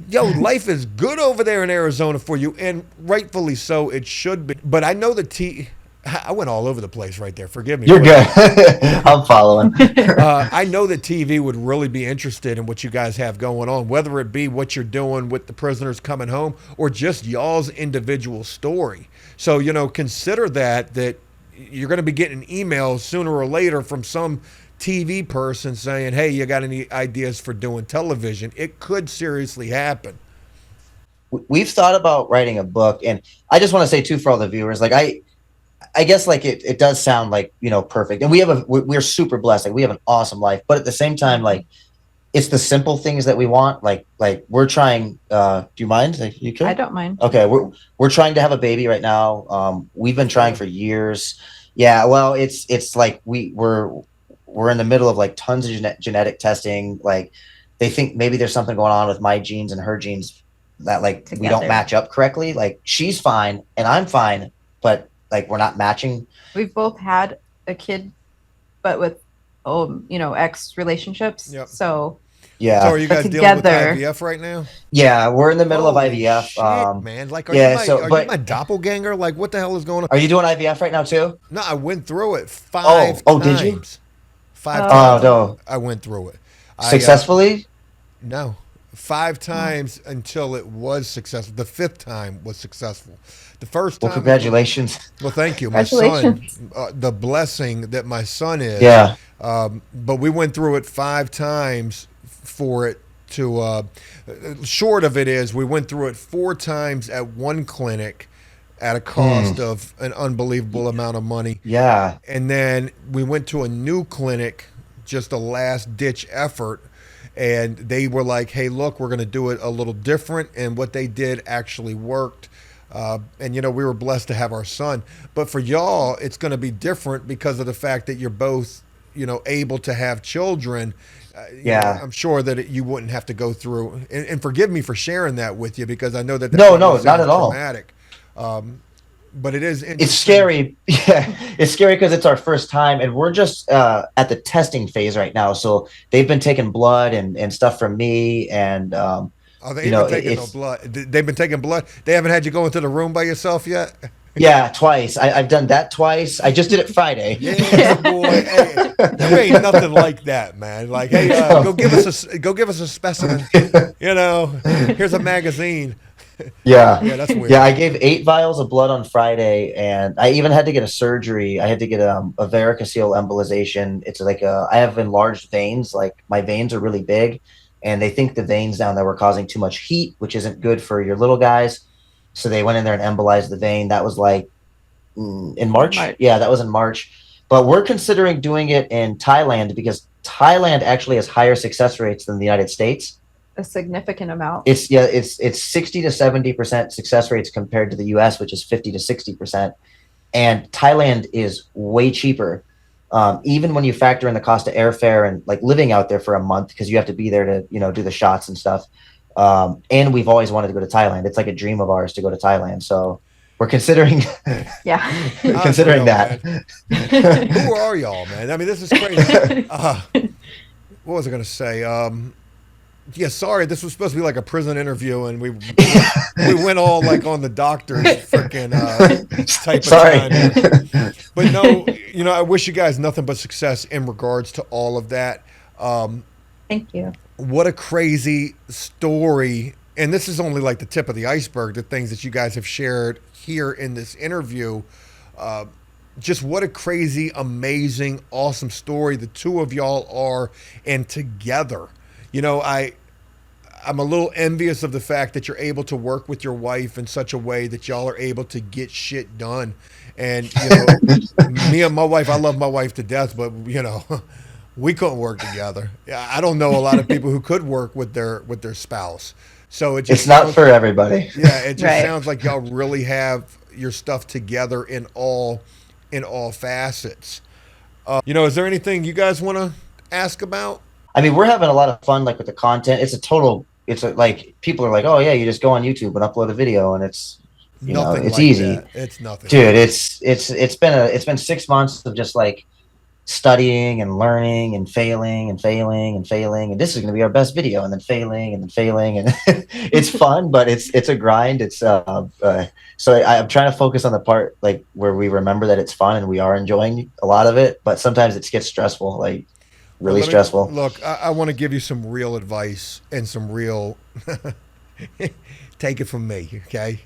yo, life is good over there in Arizona for you, and rightfully so, it should be. But I know I went all over the place right there. Forgive me. You're good. I'm following. I know that TV would really be interested in what you guys have going on, whether it be what you're doing with the prisoners coming home or just y'all's individual story. So, consider that you're going to be getting emails sooner or later from some TV person saying, hey, you got any ideas for doing television? It could seriously happen. We've thought about writing a book, and I just want to say too, for all the viewers, like I guess like it does sound like, perfect, and we're super blessed. Like we have an awesome life, but at the same time, like it's the simple things that we want. Like we're trying, do you mind? Like, you could? I don't mind. Okay. We're trying to have a baby right now. We've been trying for years. Yeah. Well, it's like we're we're in the middle of like tons of genetic testing. Like they think maybe there's something going on with my genes and her genes that like we don't match up correctly. Like she's fine and I'm fine, but like we're not matching. We've both had a kid, but with ex relationships. Yep. So yeah. So are you guys dealing with IVF right now? Yeah, we're in the middle of IVF. Shit, man. Like, are you my doppelganger? Like, what the hell is going on? Are you doing IVF right now too? No, I went through it 5 times. Oh, did you? 5 times. No. I went through it. Successfully? No. 5 times until it was successful. The 5th time was successful. The first time. Well, congratulations. Well, thank you. My son, the blessing that my son is. Yeah. But we went through it 5 times for it to, short of it is we went through it 4 times at one clinic at a cost of an unbelievable amount of money. Yeah. And then we went to a new clinic, just a last ditch effort. And they were like, hey, look, we're going to do it a little different. And what they did actually worked. And, we were blessed to have our son. But for y'all, it's going to be different because of the fact that you're both, able to have children. I'm sure that you wouldn't have to go through. And forgive me for sharing that with you because I know that no, not at all. Traumatic. But it is it's scary. Yeah, it's scary because it's our first time and we're just at the testing phase right now. So they've been taking blood and stuff from me and they've been taking no blood. They've been taking blood. They haven't had you go into the room by yourself yet? Yeah, twice. I've done that twice. I just did it Friday. Yeah, boy. Hey, there ain't nothing like that, man. Like, hey, go give us a specimen. Here's a magazine. Yeah. Yeah, that's weird. Yeah, I gave 8 vials of blood on Friday, and I even had to get a surgery. I had to get a varicocele embolization. It's like I have enlarged veins. Like my veins are really big, and they think the veins down there were causing too much heat, which isn't good for your little guys. So they went in there and embolized the vein. That was like in March. Yeah, that was in March. But we're considering doing it in Thailand because Thailand actually has higher success rates than the United States. A significant amount. It's 60 to 70% success rates compared to the US, which is 50 to 60%. And Thailand is way cheaper. Even when you factor in the cost of airfare and like living out there for a month, because you have to be there to, do the shots and stuff. And we've always wanted to go to Thailand. It's like a dream of ours to go to Thailand. So we're considering, considering that. Who are y'all, man? I mean, this is crazy. What was I going to say? Yeah, sorry. This was supposed to be like a prison interview, and we went all like on the doctor's freaking type of time. But no, I wish you guys nothing but success in regards to all of that. Thank you. What a crazy story. And this is only like the tip of the iceberg, the things that you guys have shared here in this interview. Just what a crazy, amazing, awesome story the two of y'all are and together. I'm a little envious of the fact that you're able to work with your wife in such a way that y'all are able to get shit done. And, me and my wife, I love my wife to death, but, we couldn't work together. I don't know a lot of people who could work with their spouse. So it's not for everybody. Yeah, it just sounds like y'all really have your stuff together in all facets. Is there anything you guys want to ask about? I mean, we're having a lot of fun, like with the content. Like people are like, oh yeah, you just go on YouTube and upload a video, and it's it's easy. That. It's nothing, dude. It's been 6 months of just like studying and learning and failing and failing and failing, and this is going to be our best video, and then failing and then failing, and it's fun, but it's a grind. It's so I'm trying to focus on the part like where we remember that it's fun and we are enjoying a lot of it, but sometimes it gets stressful, like really stressful. Look, I want to give you some real advice and some real take it from me, okay?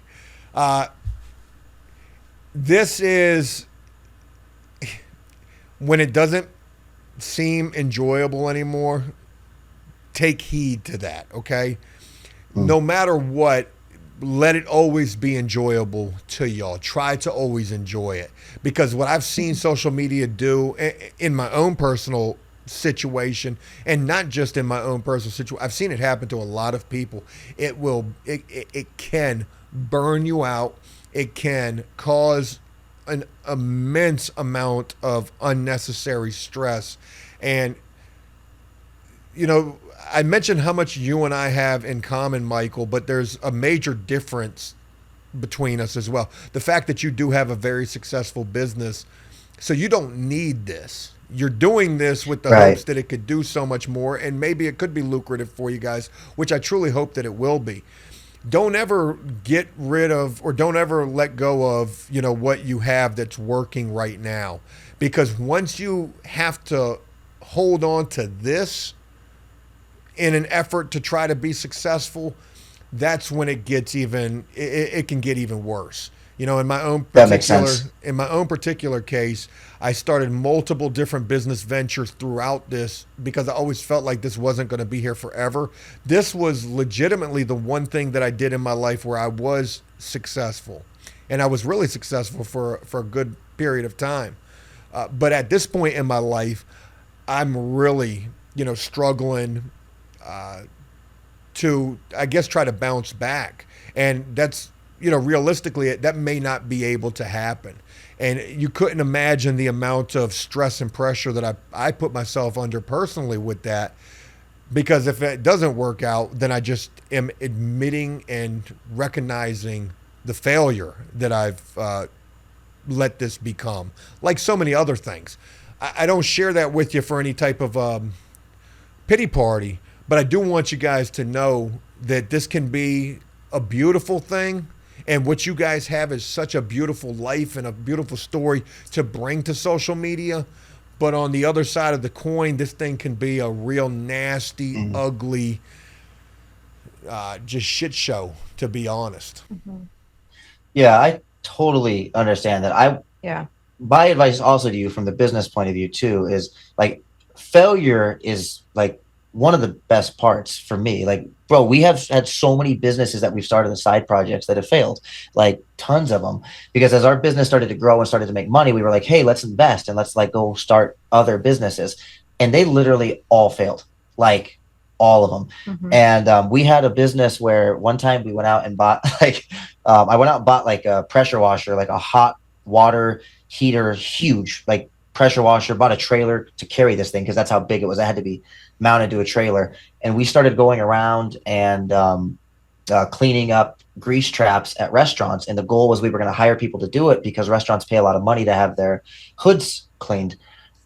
This is when it doesn't seem enjoyable anymore, take heed to that, okay? No matter what, let it always be enjoyable to y'all. Try to always enjoy it. Because what I've seen social media do in my own personal situation, and not just in my own personal situation, I've seen it happen to a lot of people. It can burn you out. It can cause an immense amount of unnecessary stress. And, you know, I mentioned how much you and I have in common, Michael, but there's a major difference between us as well. The fact that you do have a very successful business, so you don't need this. You're doing this with the Right. hopes that it could do so much more, and maybe it could be lucrative for you guys, which I truly hope that it will be. Don't ever get rid of, or don't ever let go of, you know, what you have that's working right now. Because once you have to hold on to this in an effort to try to be successful, that's when it gets even, it can get even worse. You know, That makes sense. in my own particular case, I started multiple different business ventures throughout this because I always felt like this wasn't going to be here forever. This was legitimately the one thing that I did in my life where I was successful, and I was really successful for a good period of time. But at this point in my life, I'm really, you know, struggling to, I guess, try to bounce back. And that's, you know, realistically, that may not be able to happen. And you couldn't imagine the amount of stress and pressure that I put myself under personally with that. Because if it doesn't work out, then I just am admitting and recognizing the failure that I've let this become. Like so many other things. I don't share that with you for any type of pity party, but I do want you guys to know that this can be a beautiful thing. And what you guys have is such a beautiful life and a beautiful story to bring to social media. But on the other side of the coin, this thing can be a real nasty, ugly, just shit show, to be honest. Yeah, I totally understand that. Yeah. My advice also to you from the business point of view too is like failure is like one of the best parts for me. Like, bro, we have had so many businesses that we've started as side projects that have failed, like tons of them. Because as our business started to grow and started to make money, we were like, hey, let's invest and let's like go start other businesses. And they literally all failed, like all of them. And we had a business where one time we went out and bought like, I went out and bought like a pressure washer, like a hot water heater, huge, like pressure washer, bought a trailer to carry this thing because that's how big it was. I had to be mounted to a trailer. And we started going around and cleaning up grease traps at restaurants. And the goal was we were going to hire people to do it because restaurants pay a lot of money to have their hoods cleaned.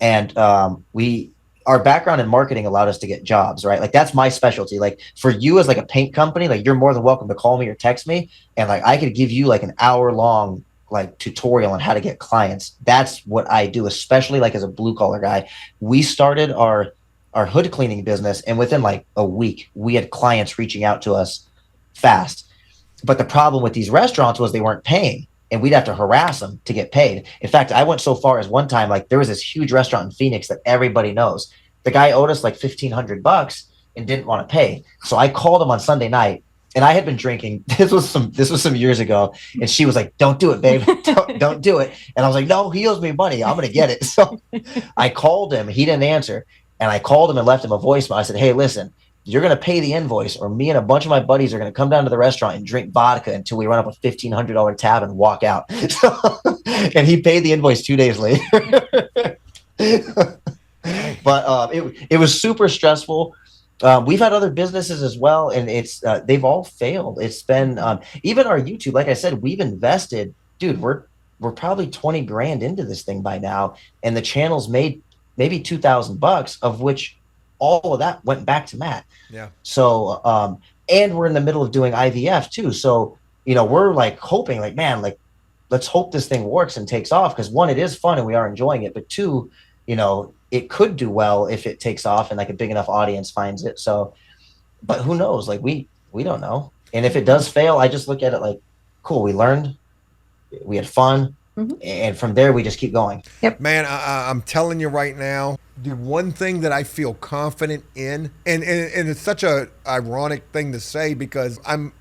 And our background in marketing allowed us to get jobs, right? Like that's my specialty. Like for you as like a paint company, like you're more than welcome to call me or text me. And like I could give you like an hour long like tutorial on how to get clients. That's what I do, especially like as a blue collar guy. We started our hood cleaning business, and within like a week, we had clients reaching out to us fast. But the problem with these restaurants was they weren't paying, and we'd have to harass them to get paid. In fact, I went so far as one time, like there was this huge restaurant in Phoenix that everybody knows. The guy owed us like $1,500 and didn't want to pay. So I called him on Sunday night. And I had been drinking. This was some years ago. And she was like, don't do it, babe. Don't do it. And I was like, no, he owes me money. I'm going to get it. So I called him. He didn't answer. And I called him and left him a voicemail. I said, hey, listen, you're going to pay the invoice or me and a bunch of my buddies are going to come down to the restaurant and drink vodka until we run up a $1,500 tab and walk out. And he paid the invoice 2 days later. But it was super stressful. We've had other businesses as well, and it's they've all failed. It's been even our YouTube. Like I said, we've invested, dude. We're probably 20 grand into this thing by now, and the channel's made maybe $2,000, of which all of that went back to Matt. Yeah. So and we're in the middle of doing IVF too. So you know, we're like hoping, like man, like let's hope this thing works and takes off because one, it is fun and we are enjoying it, but two, you know, it could do well if it takes off and like a big enough audience finds it. So, but who knows? Like we don't know. And if it does fail, I just look at it like, cool, we learned, we had fun. And from there, we just keep going. Yep. Man, I'm telling you right now, the one thing that I feel confident in, and it's such a ironic thing to say because I'm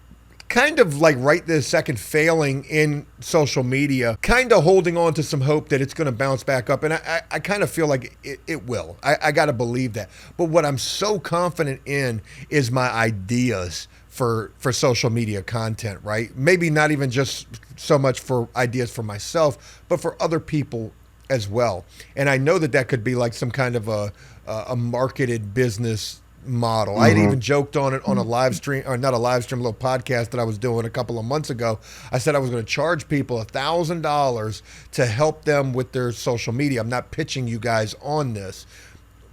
kind of like right this second failing in social media, kind of holding on to some hope that it's going to bounce back up. And I kind of feel like it will. I got to believe that. But what I'm so confident in is my ideas for social media content, right? Maybe not even just so much for ideas for myself, but for other people as well. And I know that that could be like some kind of a marketed business model. I had even joked on it on a live stream, or not a live stream, a little podcast that I was doing a couple of months ago. I said I was going to charge people $1,000 to help them with their social media. I'm not pitching you guys on this,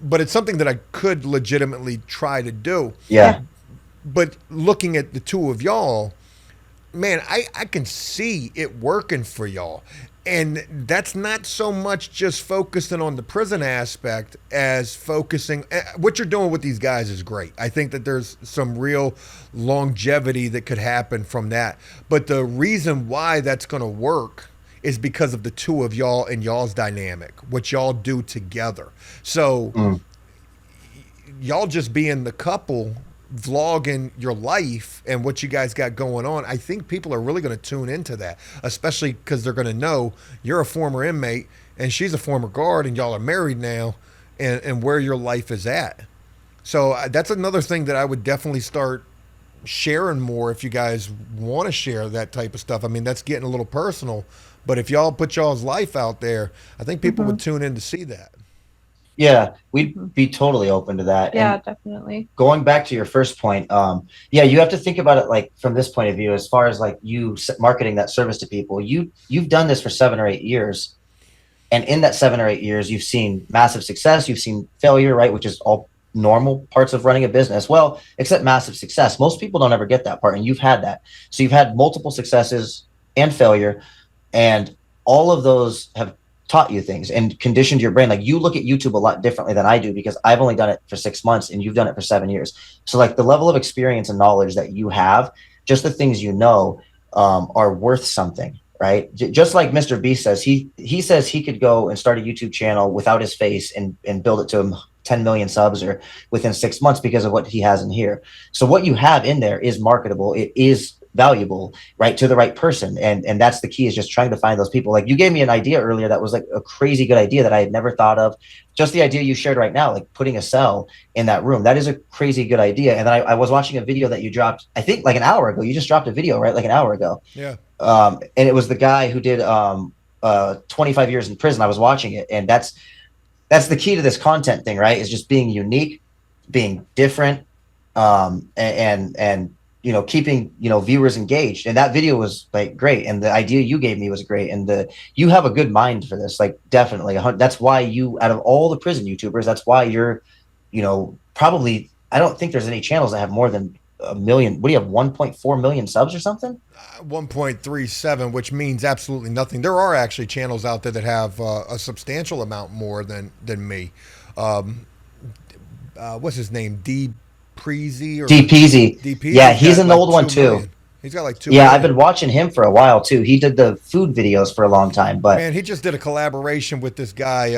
but it's something that I could legitimately try to do. Yeah. But looking at the two of y'all, man, I can see it working for y'all. And that's not so much just focusing on the prison aspect as focusing. What you're doing with these guys is great. I think that there's some real longevity that could happen from that. But the reason why that's going to work is because of the two of y'all and y'all's dynamic, what y'all do together. So y'all just being the couple, vlogging your life and what you guys got going on, I think people are really going to tune into that, especially because they're going to know you're a former inmate and she's a former guard and y'all are married now, and where your life is at. So that's another thing that I would definitely start sharing more if you guys want to share that type of stuff. I mean, that's getting a little personal, but if y'all put y'all's life out there, I think people would tune in to see that. Yeah, we'd be totally open to that. Yeah, And definitely. going back to your first point, yeah, you have to think about it like from this point of view, as far as like you marketing that service to people. You've done this for 7 or 8 years, and in that 7 or 8 years, you've seen massive success, you've seen failure, right, which is all normal parts of running a business. Well, except massive success. Most people don't ever get that part, and you've had that. So you've had multiple successes and failure, and all of those have taught you things and conditioned your brain. Like, you look at YouTube a lot differently than I do, because I've only done it for 6 months and you've done it for 7 years. So like the level of experience and knowledge that you have, just the things you know, are worth something, right? Just like Mr. Beast says, he says he could go and start a YouTube channel without his face and build it to 10 million subs or within 6 months because of what he has in here. So what you have in there is marketable. It is valuable, right, to the right person. And that's the key, is just trying to find those people. Like, you gave me an idea earlier that was like a crazy good idea that I had never thought of. Just the idea you shared right now, like putting a cell in that room, that is a crazy good idea. And then I was watching a video that you dropped, I think like an hour ago. You just dropped a video, right? Like an hour ago. Yeah. And it was the guy who did 25 years in prison. I was watching it, and that's the key to this content thing, right? Is just being unique, being different, and you know, keeping, you know, viewers engaged. And that video was like great, and the idea you gave me was great, and you have a good mind for this, like definitely. That's why you, out of all the prison YouTubers, that's why you're, you know, probably, I don't think there's any channels that have more than a million. What do you have, 1.4 million subs or something? 1.37, which means absolutely nothing. There are actually channels out there that have a substantial amount more than me. What's his name? DPZ. Yeah, he's an old one too. He's got like 2 Yeah, million. I've been watching him for a while too. He did the food videos for a long time, but man, he just did a collaboration with this guy,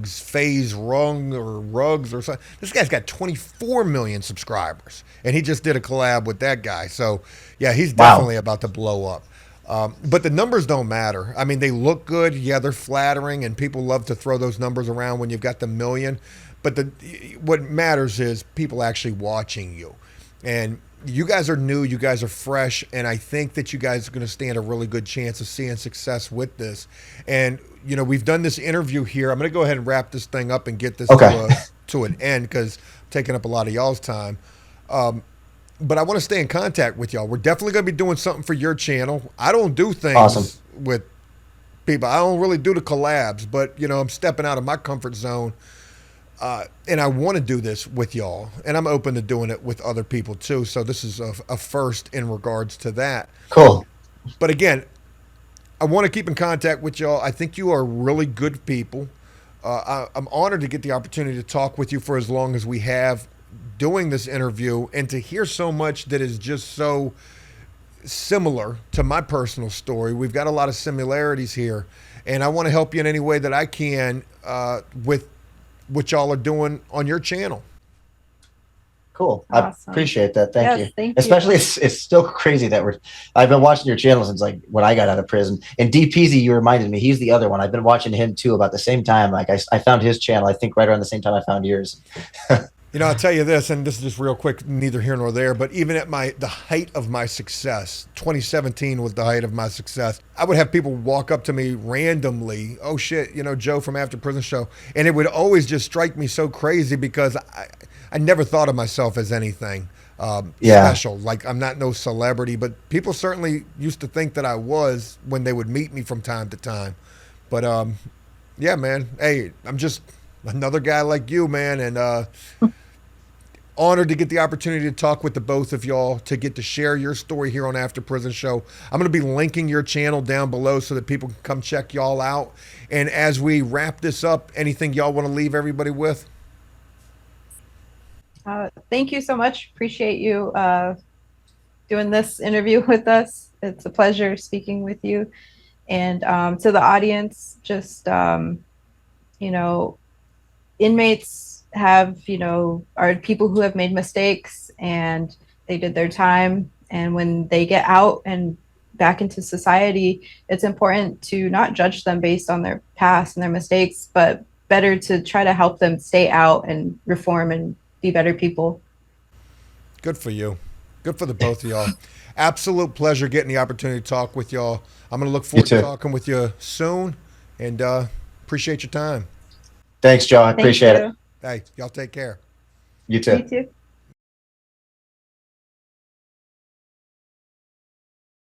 FaZe Rung or Rugs or something. This guy's got 24 million subscribers, and he just did a collab with that guy. So yeah, he's definitely about to blow up. But the numbers don't matter. I mean, they look good. Yeah, they're flattering, and people love to throw those numbers around when you've got the million. But what matters is people actually watching you. And you guys are new, you guys are fresh, and I think that you guys are going to stand a really good chance of seeing success with this. And, you know, we've done this interview here. I'm going to go ahead and wrap this thing up and get this to an end, because I'm taking up a lot of y'all's time. But I want to stay in contact with y'all. We're definitely going to be doing something for your channel. I don't do things with people. I don't really do the collabs, but, you know, I'm stepping out of my comfort zone. And I want to do this with y'all, and I'm open to doing it with other people too. So this is a first in regards to that. Cool. But again, I want to keep in contact with y'all. I think you are really good people. I'm honored to get the opportunity to talk with you for as long as we have doing this interview, and to hear so much that is just so similar to my personal story. We've got a lot of similarities here, and I want to help you in any way that I can with what y'all are doing on your channel. Cool. Awesome. I appreciate that. Thank you. Thank you. Especially it's still crazy that I've been watching your channel since like when I got out of prison. And DPZ, you reminded me, he's the other one. I've been watching him too about the same time. Like I found his channel, I think right around the same time I found yours. You know, I'll tell you this, and this is just real quick, neither here nor there, but even at the height of my success, 2017 was the height of my success. I would have people walk up to me randomly, oh shit, you know, Joe from After Prison Show. And it would always just strike me so crazy because I never thought of myself as anything special. Like, I'm not no celebrity, but people certainly used to think that I was when they would meet me from time to time. But yeah, man, hey, I'm just another guy like you, man, and honored to get the opportunity to talk with the both of y'all, to get to share your story here on After Prison Show. I'm going to be linking your channel down below so that people can come check y'all out. And as we wrap this up, anything y'all want to leave everybody with? Thank you so much. Appreciate you doing this interview with us. It's a pleasure speaking with you. And to the audience, just, you know, inmates have, you know, are people who have made mistakes and they did their time. And when they get out and back into society, it's important to not judge them based on their past and their mistakes, but better to try to help them stay out and reform and be better people. Good for you. Good for the both of y'all. Absolute pleasure getting the opportunity to talk with y'all. I'm going to look forward to talking with you soon, and appreciate your time. Thanks, Joe. I appreciate it. Hey, y'all take care. You too. You too.